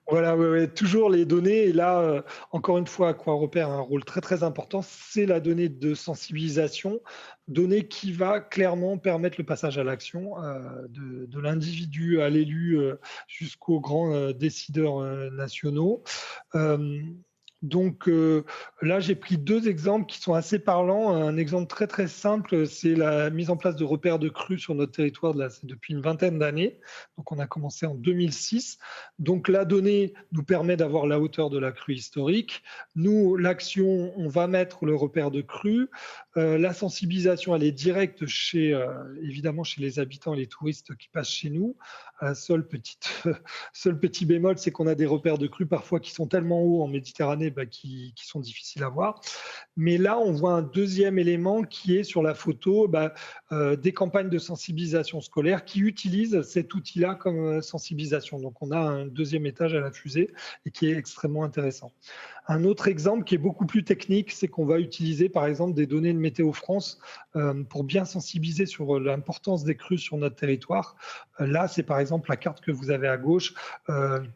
Voilà, toujours les données. Et là, encore une fois, AquaRepère a un rôle très très important. C'est la donnée de sensibilisation, donnée qui va clairement permettre le passage à l'action de l'individu à l'élu jusqu'aux grands décideurs nationaux. Donc là, j'ai pris deux exemples qui sont assez parlants. Un exemple très très simple, c'est la mise en place de repères de crues sur notre territoire depuis une vingtaine d'années. Donc on a commencé en 2006. Donc la donnée nous permet d'avoir la hauteur de la crue historique. Nous, l'action, on va mettre le repère de crue. La sensibilisation, elle est directe évidemment chez les habitants et les touristes qui passent chez nous. Seul petit bémol, c'est qu'on a des repères de crue parfois qui sont tellement hauts en Méditerranée qui sont difficiles à voir. Mais là, on voit un deuxième élément qui est sur la photo, des campagnes de sensibilisation scolaire qui utilisent cet outil-là comme sensibilisation. Donc, on a un deuxième étage à la fusée et qui est extrêmement intéressant. Un autre exemple qui est beaucoup plus technique, c'est qu'on va utiliser par exemple des données de Météo France pour bien sensibiliser sur l'importance des crues sur notre territoire. Là, c'est par exemple la carte que vous avez à gauche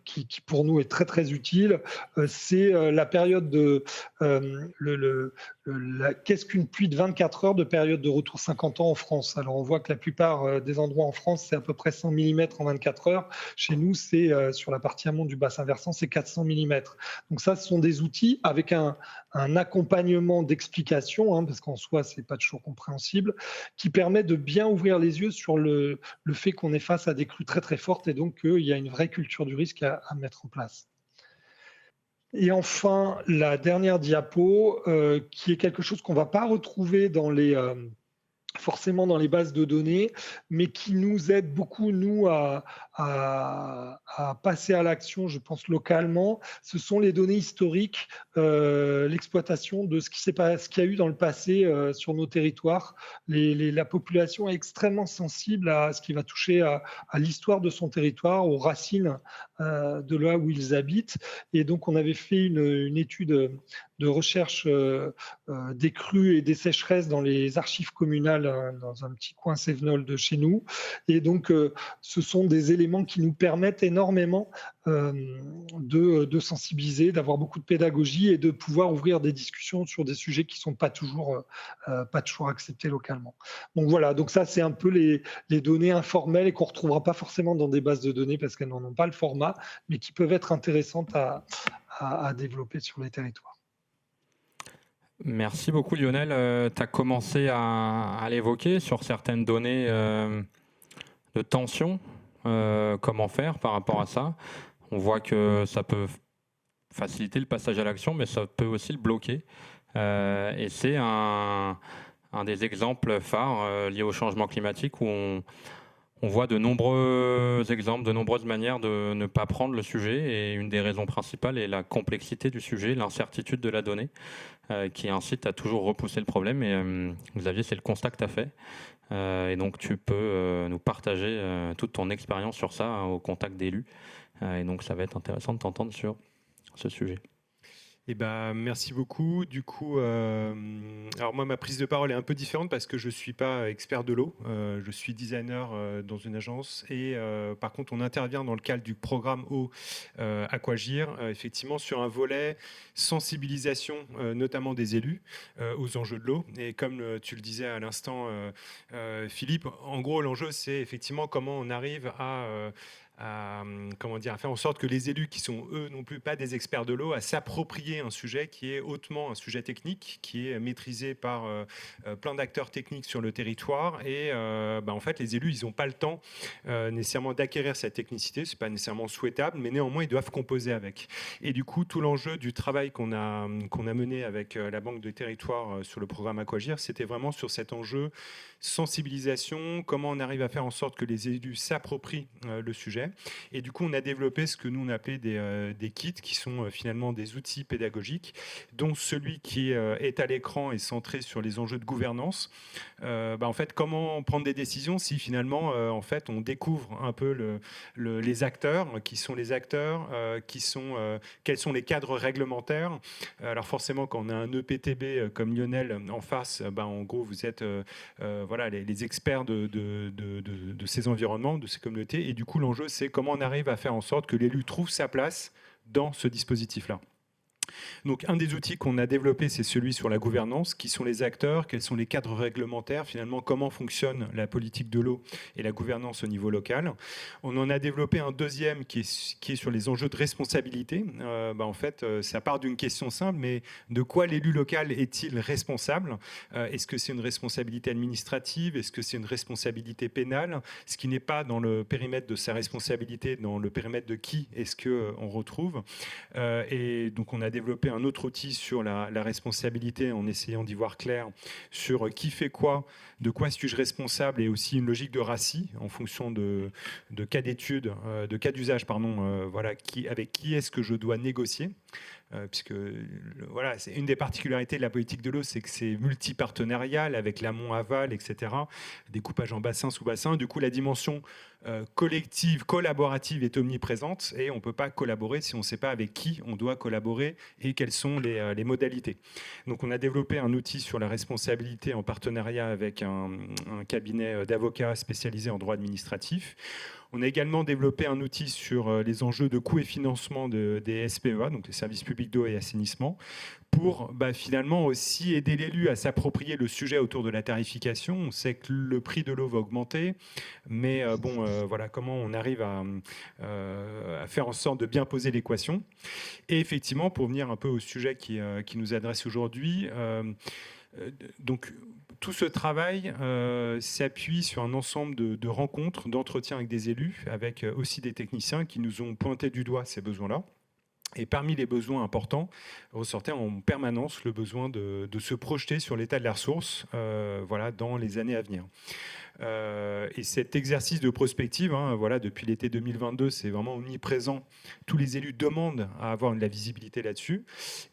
qui pour nous est très très utile. C'est la période de qu'est-ce qu'une pluie de 24 heures de période de retour 50 ans en France. Alors on voit que la plupart des endroits en France, c'est à peu près 100 mm en 24 heures. Chez nous, c'est sur la partie amont du bassin versant, c'est 400 mm. Donc ça, ce sont des outils avec un accompagnement d'explication, parce qu'en soi, c'est pas toujours compréhensible, qui permet de bien ouvrir les yeux sur le fait qu'on est face à des crues très très fortes et donc qu'il y a une vraie culture du risque à mettre en place. Et enfin, la dernière diapo, qui est quelque chose qu'on ne va pas retrouver forcément dans les bases de données, mais qui nous aide beaucoup, nous, à passer à l'action, je pense, localement. Ce sont les données historiques, l'exploitation de ce qu'il y a eu dans le passé sur nos territoires. La population est extrêmement sensible à ce qui va toucher à l'histoire de son territoire, aux racines de là où ils habitent. Et donc, on avait fait une étude de recherche des crues et des sécheresses dans les archives communales dans un petit coin Cévenol de chez nous. Et donc, ce sont des éléments qui nous permettent énormément de sensibiliser, d'avoir beaucoup de pédagogie et de pouvoir ouvrir des discussions sur des sujets qui ne sont pas toujours acceptés localement. Donc voilà, donc ça, c'est un peu les données informelles et qu'on ne retrouvera pas forcément dans des bases de données parce qu'elles n'en ont pas le format, mais qui peuvent être intéressantes à développer sur les territoires.
Merci beaucoup Lionel. Tu as commencé à l'évoquer sur certaines données de tension. Comment faire par rapport à ça? On voit que ça peut faciliter le passage à l'action, mais ça peut aussi le bloquer. Et c'est un des exemples phares liés au changement climatique où on voit de nombreux exemples, de nombreuses manières de ne pas prendre le sujet. Et une des raisons principales est la complexité du sujet, l'incertitude de la donnée, qui incite à toujours repousser le problème. Et Xavier, c'est le constat que tu as fait. Et donc, tu peux nous partager toute ton expérience sur ça au contact d'élus. Et donc, ça va être intéressant de t'entendre sur ce sujet.
Eh ben, merci beaucoup. Du coup, alors moi, ma prise de parole est un peu différente parce que je ne suis pas expert de l'eau. Je suis designer dans une agence et par contre, on intervient dans le cadre du programme eau Aquagir, effectivement, sur un volet sensibilisation, notamment des élus, aux enjeux de l'eau. Et comme tu le disais à l'instant, Philippe, en gros, l'enjeu, c'est effectivement comment on arrive à faire en sorte que les élus qui sont eux non plus pas des experts de l'eau à s'approprier un sujet qui est hautement un sujet technique qui est maîtrisé par plein d'acteurs techniques sur le territoire et en fait les élus ils n'ont pas le temps nécessairement d'acquérir cette technicité, c'est pas nécessairement souhaitable mais néanmoins ils doivent composer avec et du coup tout l'enjeu du travail qu'on a mené avec la Banque des Territoires sur le programme Aquagir c'était vraiment sur cet enjeu sensibilisation, comment on arrive à faire en sorte que les élus s'approprient le sujet. Et du coup, on a développé ce que nous on appelait des kits, qui sont finalement des outils pédagogiques, dont celui qui est à l'écran est centré sur les enjeux de gouvernance. En fait, comment prendre des décisions si finalement, en fait, on découvre un peu les acteurs, qui sont les acteurs, quels sont les cadres réglementaires. Alors forcément, quand on a un EPTB comme Lionel en face, en gros, vous êtes les experts de ces environnements, de ces communautés. Et du coup, l'enjeu, c'est comment on arrive à faire en sorte que l'élu trouve sa place dans ce dispositif-là. Donc, un des outils qu'on a développé, c'est celui sur la gouvernance. Qui sont les acteurs? Quels sont les cadres réglementaires? Finalement, comment fonctionne la politique de l'eau et la gouvernance au niveau local? On en a développé un deuxième qui est sur les enjeux de responsabilité. En fait, ça part d'une question simple, mais de quoi l'élu local est-il responsable? Est-ce que c'est une responsabilité administrative? Est-ce que c'est une responsabilité pénale? Ce qui n'est pas dans le périmètre de sa responsabilité, dans le périmètre de qui est-ce qu'on retrouve? Et donc, on a développé un autre outil sur la responsabilité en essayant d'y voir clair sur qui fait quoi, de quoi suis-je responsable, et aussi une logique de RACI en fonction de cas d'étude, de cas d'usage, pardon, voilà, avec qui est-ce que je dois négocier. Puisque voilà, c'est une des particularités de la politique de l'eau, c'est que c'est multipartenarial avec l'amont-aval, etc. Découpage en bassin sous bassin. Du coup, la dimension collective, collaborative est omniprésente, et on ne peut pas collaborer si on ne sait pas avec qui on doit collaborer et quelles sont les modalités. Donc, on a développé un outil sur la responsabilité en partenariat avec un cabinet d'avocats spécialisé en droit administratif. On a également développé un outil sur les enjeux de coût et financement des SPEA, donc les services publics d'eau et assainissement, pour finalement aussi aider l'élu à s'approprier le sujet autour de la tarification. On sait que le prix de l'eau va augmenter, mais voilà, comment on arrive à faire en sorte de bien poser l'équation. Et effectivement, pour venir un peu au sujet qui nous adresse aujourd'hui, donc tout ce travail s'appuie sur un ensemble de rencontres, d'entretiens avec des élus, avec aussi des techniciens qui nous ont pointé du doigt ces besoins-là. Et parmi les besoins importants, ressortait en permanence le besoin de se projeter sur l'état de la ressource voilà, dans les années à venir. Et cet exercice de prospective, voilà, depuis l'été 2022, c'est vraiment omniprésent. Tous les élus demandent à avoir de la visibilité là-dessus.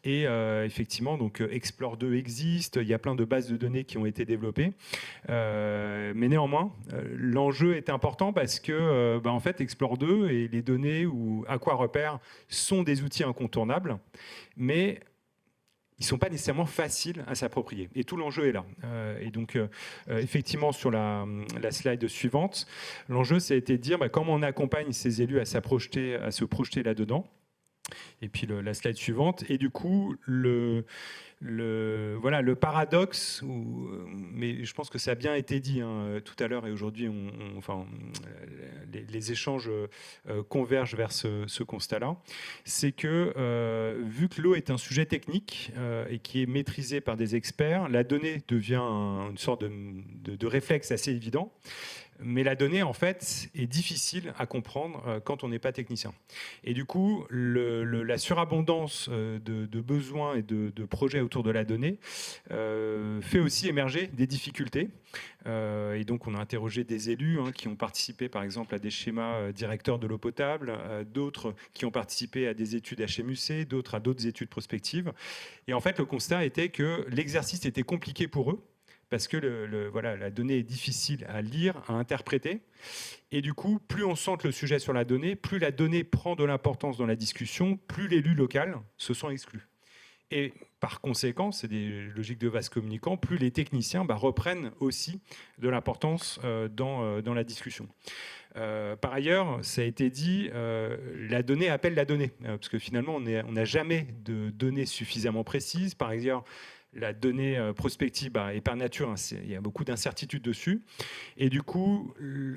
Et effectivement, donc Explore 2 existe, il y a plein de bases de données qui ont été développées. Mais néanmoins, l'enjeu est important parce que en fait, Explore 2 et les données ou AquaRepère sont des outils incontournables, mais ils ne sont pas nécessairement faciles à s'approprier. Et tout l'enjeu est là. Et donc, effectivement, sur la slide suivante, l'enjeu, ça a été de dire comment on accompagne ces élus à se projeter là-dedans. Et puis la slide suivante. Et du coup, voilà, le paradoxe, mais je pense que ça a bien été dit tout à l'heure et aujourd'hui, les échanges convergent vers ce constat-là, c'est que vu que l'eau est un sujet technique et qui est maîtrisé par des experts, la donnée devient une sorte de réflexe assez évident. Mais la donnée, en fait, est difficile à comprendre quand on n'est pas technicien. Et du coup, la surabondance de besoins et de projets autour de la donnée fait aussi émerger des difficultés. Et donc, on a interrogé des élus qui ont participé, par exemple, à des schémas directeurs de l'eau potable, d'autres qui ont participé à des études HMUC, d'autres à d'autres études prospectives. Et en fait, le constat était que l'exercice était compliqué pour eux, parce que voilà, la donnée est difficile à lire, à interpréter. Et du coup, plus on centre le sujet sur la donnée, plus la donnée prend de l'importance dans la discussion, plus l'élu local se sent exclu. Et par conséquent, c'est des logiques de vase communicant, plus les techniciens reprennent aussi de l'importance dans la discussion. Par ailleurs, ça a été dit, la donnée appelle la donnée, parce que finalement, on n'a jamais de données suffisamment précises. Par ailleurs, la donnée prospective est par nature, il y a beaucoup d'incertitudes dessus. Et du coup,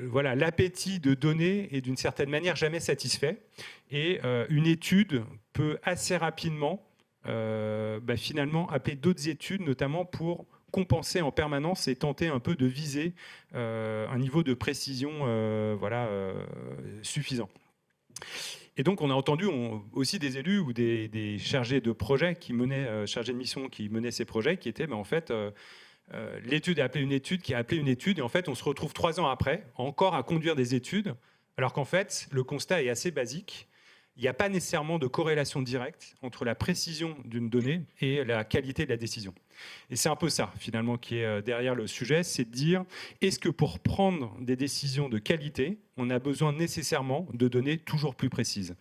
voilà, l'appétit de données est d'une certaine manière jamais satisfait. Et une étude peut assez rapidement finalement appeler d'autres études, notamment pour compenser en permanence et tenter un peu de viser un niveau de précision suffisant. Et donc, on a entendu aussi des élus ou des chargés de projet chargés de mission qui menaient ces projets, qui étaient, en fait, l'étude a appelé une étude, qui a appelé une étude, et en fait, on se retrouve 3 ans après, encore à conduire des études, alors qu'en fait, le constat est assez basique. Il n'y a pas nécessairement de corrélation directe entre la précision d'une donnée et la qualité de la décision. Et c'est un peu ça, finalement, qui est derrière le sujet, c'est de dire, est-ce que pour prendre des décisions de qualité, on a besoin nécessairement de données toujours plus précises ?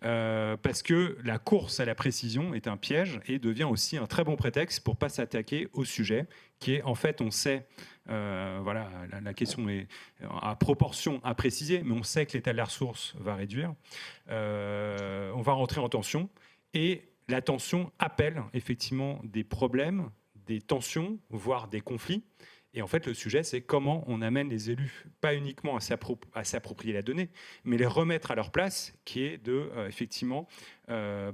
Parce que la course à la précision est un piège et devient aussi un très bon prétexte pour ne pas s'attaquer au sujet, qui est, en fait, on sait, voilà, la question est à proportion à préciser, mais on sait que l'état de la ressource va réduire. On va rentrer en tension et la tension appelle effectivement des problèmes, des tensions, voire des conflits. Et en fait, le sujet, c'est comment on amène les élus, pas uniquement à s'approprier la donnée, mais les remettre à leur place, qui est de, effectivement,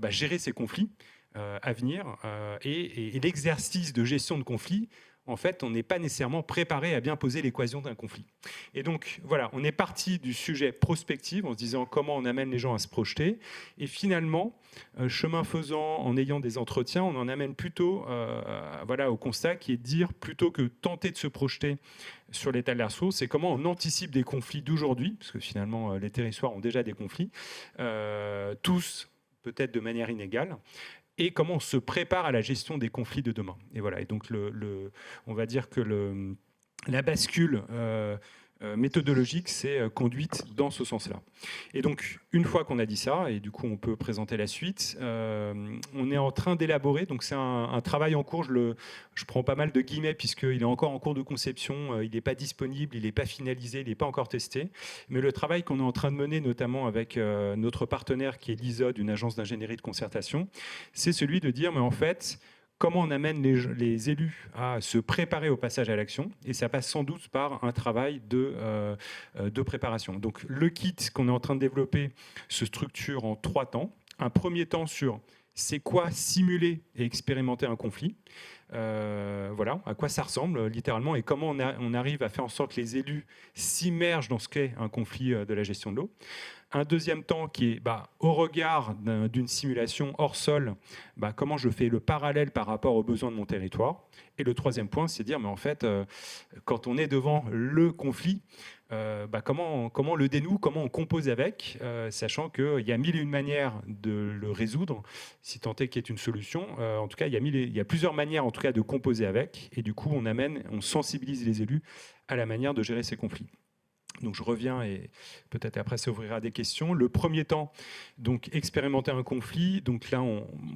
gérer ces conflits à venir. Et l'exercice de gestion de conflits, en fait, on n'est pas nécessairement préparé à bien poser l'équation d'un conflit. Et donc, voilà, on est parti du sujet prospective en se disant comment on amène les gens à se projeter. Et finalement, chemin faisant, en ayant des entretiens, on en amène plutôt au constat qui est de dire, plutôt que tenter de se projeter sur l'état de la ressource, c'est comment on anticipe des conflits d'aujourd'hui, parce que finalement, les territoires ont déjà des conflits, tous peut-être de manière inégale, et comment on se prépare à la gestion des conflits de demain. Et voilà. Et donc, on va dire que la bascule méthodologique s'est conduite dans ce sens-là. Et donc, une fois qu'on a dit ça, et du coup, on peut présenter la suite, on est en train d'élaborer, donc c'est un travail en cours, je prends pas mal de guillemets, puisqu'il est encore en cours de conception, il n'est pas disponible, il n'est pas finalisé, il n'est pas encore testé, mais le travail qu'on est en train de mener, notamment avec notre partenaire qui est l'ISOD, une agence d'ingénierie de concertation, c'est celui de dire, mais en fait, comment on amène les élus à se préparer au passage à l'action, et ça passe sans doute par un travail de préparation. Donc le kit qu'on est en train de développer se structure en 3 temps. Un premier temps sur c'est quoi simuler et expérimenter un conflit, voilà, à quoi ça ressemble littéralement, et comment on arrive à faire en sorte que les élus s'immergent dans ce qu'est un conflit de la gestion de l'eau. Un deuxième temps qui est au regard d'une simulation hors sol, comment je fais le parallèle par rapport aux besoins de mon territoire. Et le troisième point, c'est dire, mais en fait, quand on est devant le conflit, comment on le dénoue, comment on compose avec, sachant qu'il y a 1001 manières de le résoudre, si tant est qu'il y ait une solution. En tout cas, il y a plusieurs manières en tout cas de composer avec, et du coup, on sensibilise les élus à la manière de gérer ces conflits. Donc je reviens et peut-être après ça ouvrira des questions. Le premier temps, donc expérimenter un conflit. Donc là,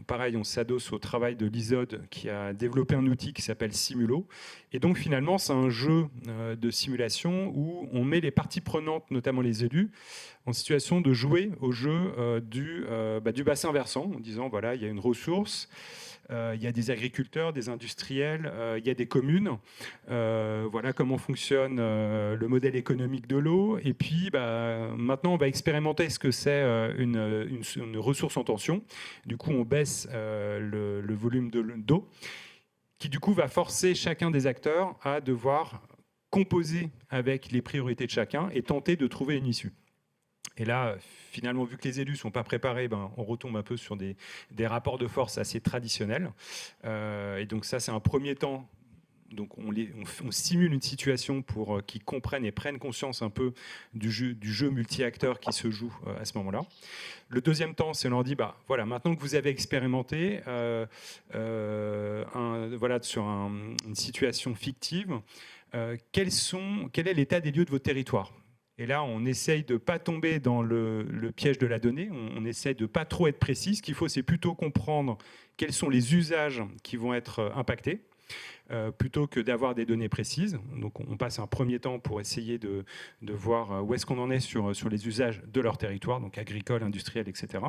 pareil, on s'adosse au travail de l'ISOD qui a développé un outil qui s'appelle Simulo. Et donc finalement, c'est un jeu de simulation où on met les parties prenantes, notamment les élus, en situation de jouer au jeu du bassin versant, en disant voilà, il y a une ressource. Il y a des agriculteurs, des industriels, il y a des communes. Voilà comment fonctionne le modèle économique de l'eau. Et puis, maintenant, on va expérimenter ce que c'est une ressource en tension. Du coup, on baisse le volume d'eau, qui du coup va forcer chacun des acteurs à devoir composer avec les priorités de chacun et tenter de trouver une issue. Et là, finalement, vu que les élus ne sont pas préparés, on retombe un peu sur des rapports de force assez traditionnels. Et donc ça, c'est un premier temps. Donc on simule une situation pour qu'ils comprennent et prennent conscience un peu du jeu multi-acteurs qui se joue à ce moment-là. Le deuxième temps, c'est on leur dit, voilà, maintenant que vous avez expérimenté sur une situation fictive, quel est l'état des lieux de votre territoire ? Et là, on essaye de ne pas tomber dans le piège de la donnée, on essaye de ne pas trop être précis. Ce qu'il faut, c'est plutôt comprendre quels sont les usages qui vont être impactés, plutôt que d'avoir des données précises. Donc on passe un premier temps pour essayer de voir où est-ce qu'on en est sur les usages de leur territoire, donc agricole, industriel, etc.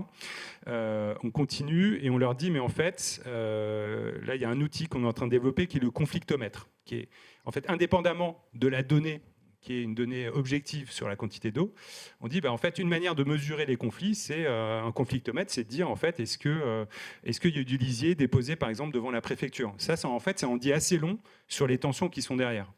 On continue et on leur dit, mais en fait, là, il y a un outil qu'on est en train de développer qui est le conflictomètre, qui est en fait indépendamment de la donnée, qui est une donnée objective sur la quantité d'eau, on dit en fait une manière de mesurer les conflits, c'est un conflictomètre, c'est de dire en fait est-ce qu'il y a du lisier déposé par exemple devant la préfecture. Ça en fait ça en dit assez long sur les tensions qui sont derrière.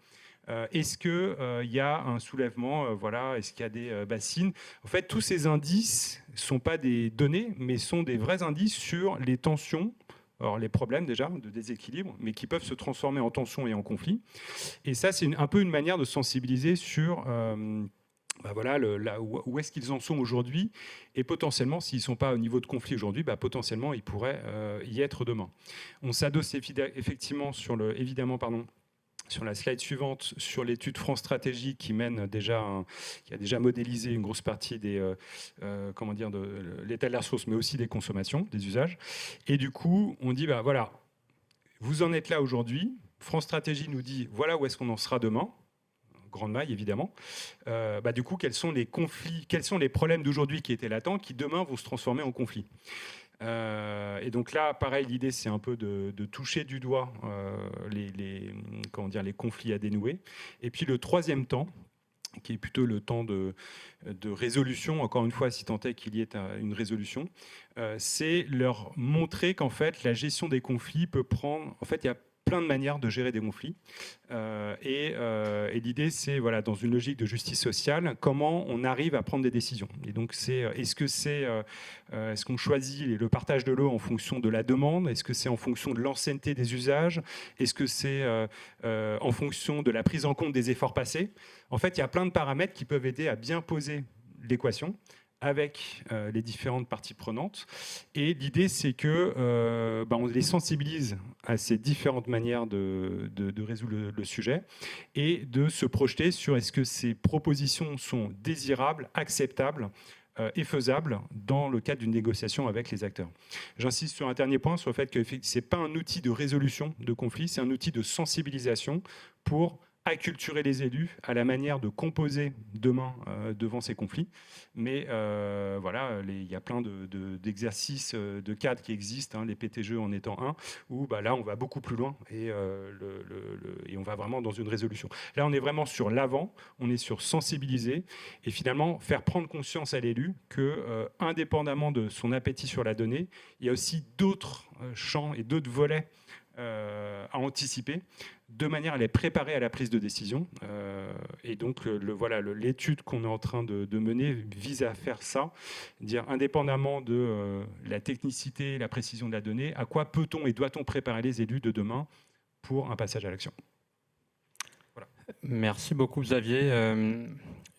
Est-ce qu'il y a un soulèvement, est-ce qu'il y a des bassines. En fait, tous ces indices ne sont pas des données, mais sont des vrais indices sur les tensions. Alors, les problèmes déjà de déséquilibre, mais qui peuvent se transformer en tension et en conflit. Et ça, c'est un peu une manière de sensibiliser sur où est-ce qu'ils en sont aujourd'hui. Et potentiellement, s'ils ne sont pas au niveau de conflit aujourd'hui, potentiellement, ils pourraient y être demain. On s'adosse effectivement sur la slide suivante, sur l'étude France Stratégie qui a déjà modélisé une grosse partie de l'état de la ressource, mais aussi des consommations, des usages. Et du coup, on dit, voilà, vous en êtes là aujourd'hui. France Stratégie nous dit, voilà où est-ce qu'on en sera demain. Grande maille, évidemment. Du coup, quels sont les conflits, quels sont les problèmes d'aujourd'hui qui étaient latents, qui demain vont se transformer en conflits. Et donc là, pareil, l'idée, c'est un peu de toucher du doigt les conflits à dénouer. Et puis le troisième temps, qui est plutôt le temps de résolution, encore une fois, si tant est qu'il y ait une résolution, c'est leur montrer qu'en fait, la gestion des conflits peut prendre... En fait, il y a plein de manières de gérer des conflits. Et l'idée, c'est, voilà, dans une logique de justice sociale, comment on arrive à prendre des décisions. Et donc, est-ce qu'on choisit le partage de l'eau en fonction de la demande? Est-ce que c'est en fonction de l'ancienneté des usages? Est-ce que c'est en fonction de la prise en compte des efforts passés? En fait, il y a plein de paramètres qui peuvent aider à bien poser l'équation avec les différentes parties prenantes. Et l'idée, c'est que on les sensibilise à ces différentes manières de résoudre le sujet et de se projeter sur est-ce que ces propositions sont désirables, acceptables et faisables dans le cadre d'une négociation avec les acteurs. J'insiste sur un dernier point, sur le fait que ce n'est pas un outil de résolution de conflits, c'est un outil de sensibilisation pour acculturer les élus à la manière de composer demain devant ces conflits. Mais voilà, il y a plein d'exercices, de cadres qui existent, les PTGE en étant un, où là, on va beaucoup plus loin et on va vraiment dans une résolution. Là, on est vraiment sur l'avant, on est sur sensibiliser et finalement faire prendre conscience à l'élu que, indépendamment de son appétit sur la donnée, il y a aussi d'autres champs et d'autres volets à anticiper, de manière à les préparer à la prise de décision. Et donc, l'étude qu'on est en train de mener vise à faire ça, dire indépendamment de la technicité, la précision de la donnée, à quoi peut-on et doit-on préparer les élus de demain pour un passage à l'action. Voilà.
Merci beaucoup, Xavier.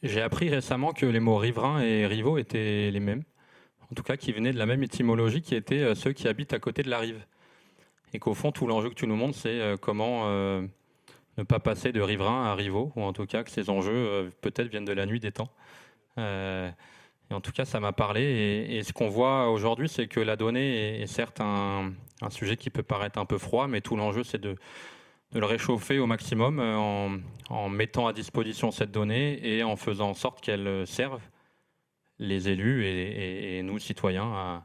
J'ai appris récemment que les mots riverain et rivaux étaient les mêmes, en tout cas qui venaient de la même étymologie, qui était ceux qui habitent à côté de la rive. Et qu'au fond, tout l'enjeu que tu nous montres, c'est comment ne pas passer de riverains à rivaux, ou en tout cas que ces enjeux peut-être viennent de la nuit des temps. Et en tout cas, ça m'a parlé. Et ce qu'on voit aujourd'hui, c'est que la donnée est certes un sujet qui peut paraître un peu froid, mais tout l'enjeu, c'est de le réchauffer au maximum en mettant à disposition cette donnée et en faisant en sorte qu'elle serve les élus et nous, citoyens,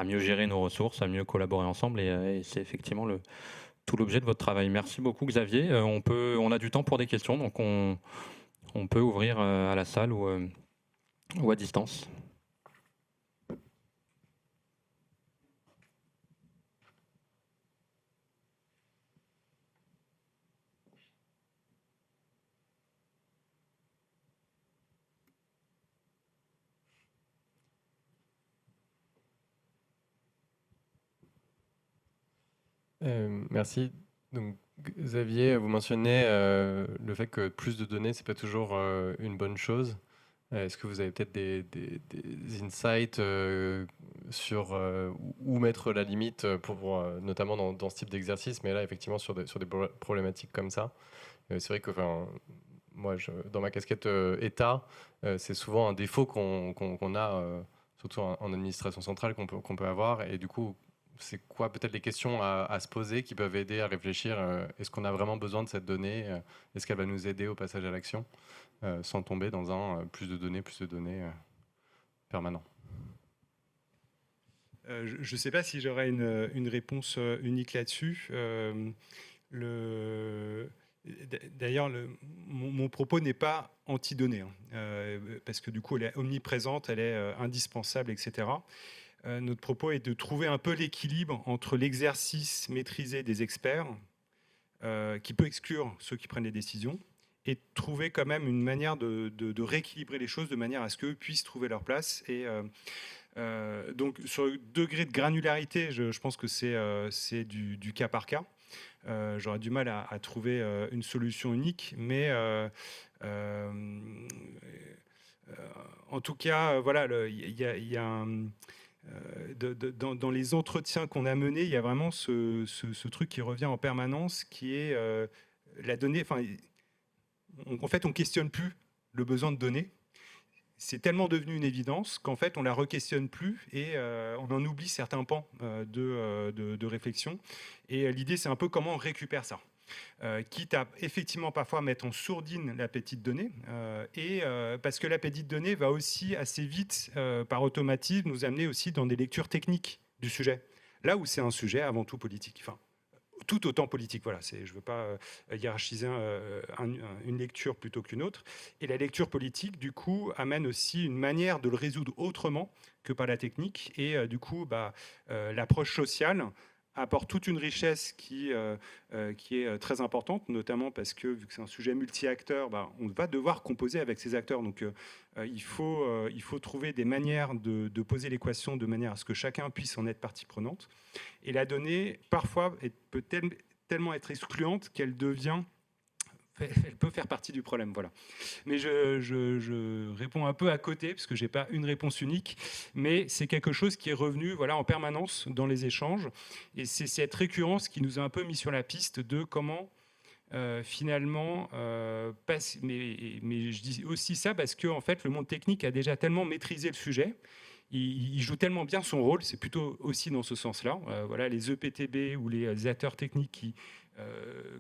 à mieux gérer nos ressources, à mieux collaborer ensemble. Et c'est effectivement tout l'objet de votre travail. Merci beaucoup, Xavier. On a du temps pour des questions, donc on peut ouvrir à la salle ou à distance.
Merci. Donc, Xavier, vous mentionnez le fait que plus de données, c'est pas toujours une bonne chose. Est-ce que vous avez peut-être des insights sur où mettre la limite pour notamment dans ce type d'exercice, mais là effectivement sur des problématiques comme ça. C'est vrai que moi, dans ma casquette État, c'est souvent un défaut qu'on a, surtout en administration centrale, qu'on peut avoir, et du coup, c'est quoi peut-être les questions à se poser qui peuvent aider à réfléchir, est-ce qu'on a vraiment besoin de cette donnée, est-ce qu'elle va nous aider au passage à l'action, sans tomber dans un plus de données permanent.
Je ne sais pas si j'aurai une réponse unique là-dessus. D'ailleurs, mon propos n'est pas anti-donnée, parce que du coup, elle est omniprésente, elle est indispensable, etc. Notre propos est de trouver un peu l'équilibre entre l'exercice maîtrisé des experts, qui peut exclure ceux qui prennent les décisions, et trouver quand même une manière de rééquilibrer les choses de manière à ce qu'eux puissent trouver leur place. Et donc, sur le degré de granularité, je pense que c'est du cas par cas. J'aurais du mal à trouver une solution unique, mais en tout cas, voilà, il y a un... dans les entretiens qu'on a menés, il y a vraiment ce truc qui revient en permanence, qui est la donnée. En fait, on ne questionne plus le besoin de données. C'est tellement devenu une évidence qu'en fait, on ne la re-questionne plus et on en oublie certains pans de réflexion. Et l'idée, c'est un peu comment on récupère ça. Quitte à effectivement parfois mettre en sourdine l'appétit de données, parce que l'appétit de données va aussi assez vite, par automatisme, nous amener aussi dans des lectures techniques du sujet, là où c'est un sujet avant tout politique, enfin tout autant politique, voilà, je ne veux pas hiérarchiser une lecture plutôt qu'une autre, et la lecture politique du coup amène aussi une manière de le résoudre autrement que par la technique, et du coup l'approche sociale apporte toute une richesse qui est très importante, notamment parce que, vu que c'est un sujet multi-acteurs, on va devoir composer avec ces acteurs. Donc, il faut trouver des manières de poser l'équation de manière à ce que chacun puisse en être partie prenante. Et la donnée, parfois, peut tellement être excluante qu'elle peut faire partie du problème, voilà. Mais je réponds un peu à côté, parce que je n'ai pas une réponse unique, mais c'est quelque chose qui est revenu en permanence dans les échanges, et c'est cette récurrence qui nous a un peu mis sur la piste de comment, finalement, mais je dis aussi ça parce que en fait, le monde technique a déjà tellement maîtrisé le sujet, il joue tellement bien son rôle, c'est plutôt aussi dans ce sens-là. Les EPTB ou les acteurs techniques qui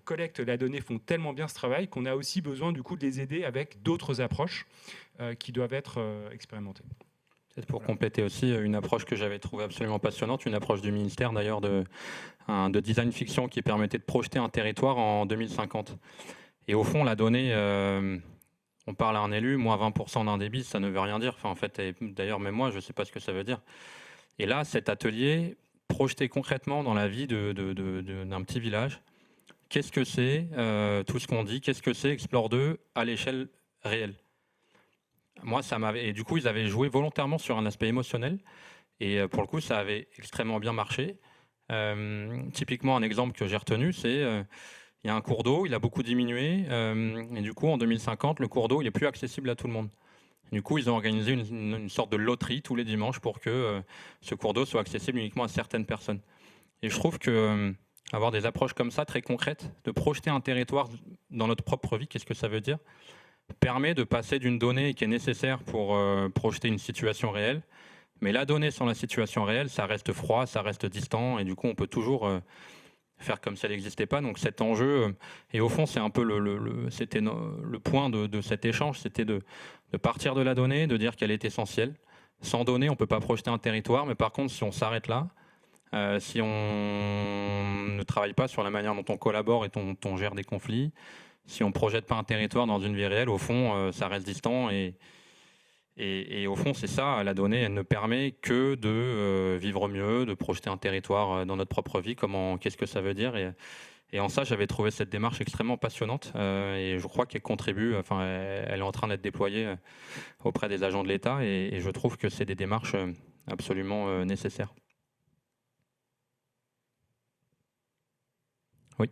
collectent la donnée font tellement bien ce travail qu'on a aussi besoin du coup de les aider avec d'autres approches qui doivent être expérimentées.
Peut-être pour compléter aussi une approche que j'avais trouvée absolument passionnante, une approche du ministère d'ailleurs de design fiction qui permettait de projeter un territoire en 2050. Et au fond, la donnée, on parle à un élu, moins 20% d'un débit, ça ne veut rien dire. Enfin, en fait, d'ailleurs, même moi, je ne sais pas ce que ça veut dire. Et là, cet atelier, projeté concrètement dans la vie d'un petit village, qu'est-ce que c'est tout ce qu'on dit, qu'est-ce que c'est Explore 2 à l'échelle réelle. Moi, ça m'avait. Et du coup, ils avaient joué volontairement sur un aspect émotionnel. Et pour le coup, ça avait extrêmement bien marché. Typiquement, un exemple que j'ai retenu, c'est il y a un cours d'eau, il a beaucoup diminué. Et du coup, en 2050, le cours d'eau, il n'est plus accessible à tout le monde. Du coup, ils ont organisé une sorte de loterie tous les dimanches pour que ce cours d'eau soit accessible uniquement à certaines personnes. Et je trouve que avoir des approches comme ça, très concrètes, de projeter un territoire dans notre propre vie, qu'est-ce que ça veut dire ? Permet de passer d'une donnée qui est nécessaire pour projeter une situation réelle, mais la donnée sans la situation réelle, ça reste froid, ça reste distant, et du coup, on peut toujours faire comme si elle n'existait pas. Donc cet enjeu, et au fond, c'est un peu c'était le point de cet échange, c'était de partir de la donnée, de dire qu'elle est essentielle. Sans donnée, on ne peut pas projeter un territoire, mais par contre, si on s'arrête là, si on ne travaille pas sur la manière dont on collabore et dont on gère des conflits, si on ne projette pas un territoire dans une vie réelle, au fond, ça reste distant. Et au fond, c'est ça, la donnée, elle ne permet que de vivre mieux, de projeter un territoire dans notre propre vie. Qu'est-ce que ça veut dire et en ça, j'avais trouvé cette démarche extrêmement passionnante. Et je crois qu'elle contribue, elle est en train d'être déployée auprès des agents de l'État. Et je trouve que c'est des démarches absolument nécessaires. Oui.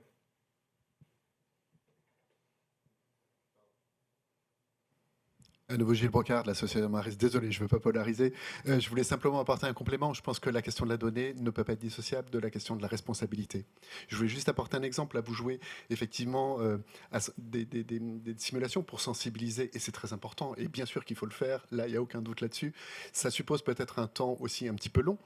À nouveau, Gilles Brocard de l'association Amaris. Désolé, je ne veux pas polariser. Je voulais simplement apporter un complément. Je pense que la question de la donnée ne peut pas être dissociable de la question de la responsabilité. Je voulais juste apporter un exemple. Là, vous jouez effectivement à des simulations pour sensibiliser, et c'est très important. Et bien sûr qu'il faut le faire. Là, il n'y a aucun doute là-dessus. Ça suppose peut-être un temps aussi un petit peu long,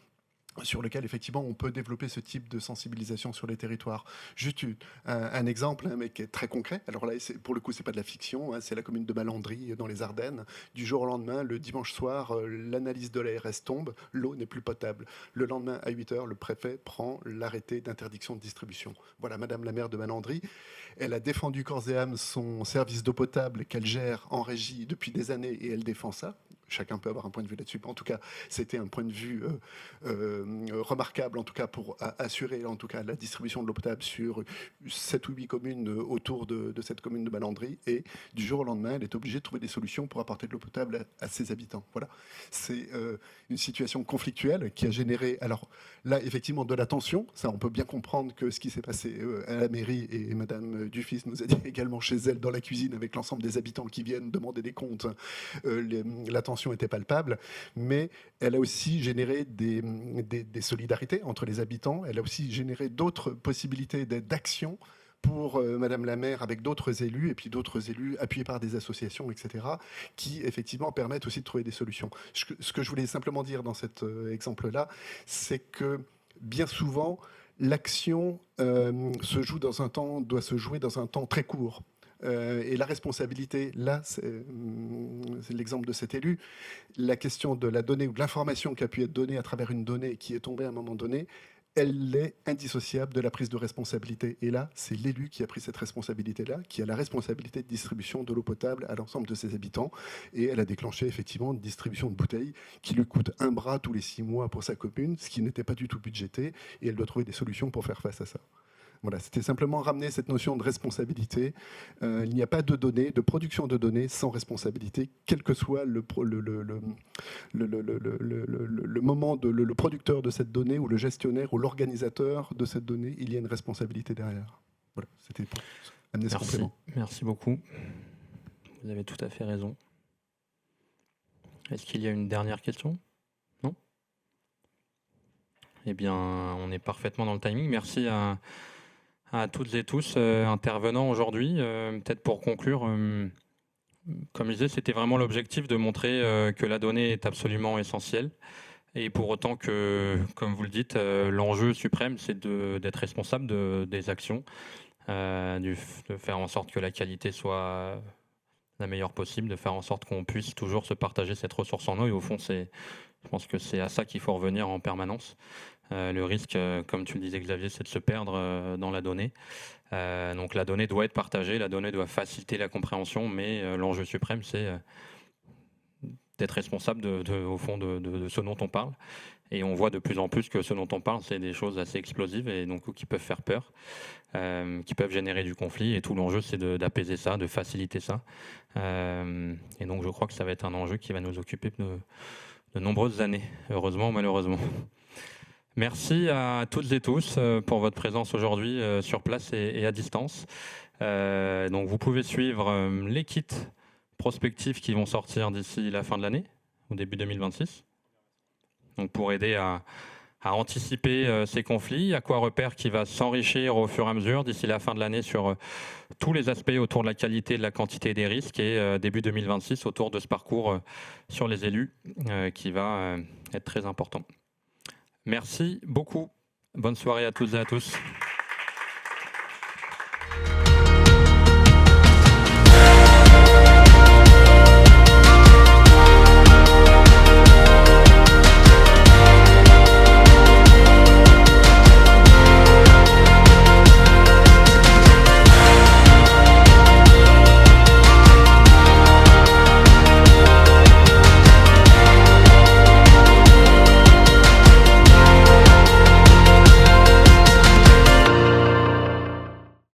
sur lequel, effectivement, on peut développer ce type de sensibilisation sur les territoires. Juste un exemple, mais qui est très concret. Alors là, pour le coup, c'est pas de la fiction, c'est la commune de Malandry, dans les Ardennes. Du jour au lendemain, le dimanche soir, l'analyse de l'ARS tombe, l'eau n'est plus potable. Le lendemain, à 8h, le préfet prend l'arrêté d'interdiction de distribution. Voilà, Madame la maire de Malandry, elle a défendu corps et âme son service d'eau potable qu'elle gère en régie depuis des années, et elle défend ça. Chacun peut avoir un point de vue là-dessus. En tout cas, c'était un point de vue remarquable, en tout cas, pour assurer en tout cas, la distribution de l'eau potable sur 7 ou 8 communes autour de cette commune de Malandry. Et du jour au lendemain, elle est obligée de trouver des solutions pour apporter de l'eau potable à ses habitants. Voilà. C'est une situation conflictuelle qui a généré, alors là, effectivement, de la tension. Ça, on peut bien comprendre que ce qui s'est passé à la mairie, et Madame Dufis nous a dit également chez elle, dans la cuisine, avec l'ensemble des habitants qui viennent demander des comptes, la tension était palpable, mais elle a aussi généré des solidarités entre les habitants. Elle a aussi généré d'autres possibilités d'action pour Madame la maire avec d'autres élus, et puis d'autres élus appuyés par des associations, etc., qui effectivement permettent aussi de trouver des solutions. Ce que je voulais simplement dire dans cet exemple-là, c'est que bien souvent, l'action doit se jouer dans un temps très court. Et la responsabilité, là, c'est l'exemple de cet élu, la question de la donnée ou de l'information qui a pu être donnée à travers une donnée qui est tombée à un moment donné, elle est indissociable de la prise de responsabilité. Et là, c'est l'élu qui a pris cette responsabilité-là, qui a la responsabilité de distribution de l'eau potable à l'ensemble de ses habitants. Et elle a déclenché effectivement une distribution de bouteilles qui lui coûte un bras tous les 6 mois pour sa commune, ce qui n'était pas du tout budgété. Et elle doit trouver des solutions pour faire face à ça. Voilà, c'était simplement ramener cette notion de responsabilité. Il n'y a pas de données, de production de données sans responsabilité, quel que soit le moment, le producteur de cette donnée, ou le gestionnaire, ou l'organisateur de cette donnée, il y a une responsabilité derrière. Voilà, c'était pour amener ce complément.
Merci beaucoup. Vous avez tout à fait raison. Est-ce qu'il y a une dernière question ? Non ? Eh bien, on est parfaitement dans le timing. Merci à toutes et tous intervenants aujourd'hui. Peut-être pour conclure, comme je disais, c'était vraiment l'objectif de montrer que la donnée est absolument essentielle. Et pour autant que, comme vous le dites, l'enjeu suprême, c'est d'être responsable des actions, de faire en sorte que la qualité soit la meilleure possible, de faire en sorte qu'on puisse toujours se partager cette ressource en eau. Et au fond, je pense que c'est à ça qu'il faut revenir en permanence. Le risque, comme tu le disais Xavier, c'est de se perdre dans la donnée. Donc la donnée doit être partagée, la donnée doit faciliter la compréhension, mais l'enjeu suprême, c'est d'être responsable au fond de ce dont on parle. Et on voit de plus en plus que ce dont on parle, c'est des choses assez explosives et donc qui peuvent faire peur, qui peuvent générer du conflit. Et tout l'enjeu, c'est d'apaiser ça, de faciliter ça. Et donc je crois que ça va être un enjeu qui va nous occuper de nombreuses années, heureusement ou malheureusement. Merci à toutes et tous pour votre présence aujourd'hui sur place et à distance. Donc vous pouvez suivre les kits prospectifs qui vont sortir d'ici la fin de l'année, au début 2026. Donc pour aider à anticiper ces conflits, AquaRepère qui va s'enrichir au fur et à mesure d'ici la fin de l'année sur tous les aspects autour de la qualité, de la quantité et des risques, et début 2026 autour de ce parcours sur les élus qui va être très important. Merci beaucoup. Bonne soirée à toutes et à tous.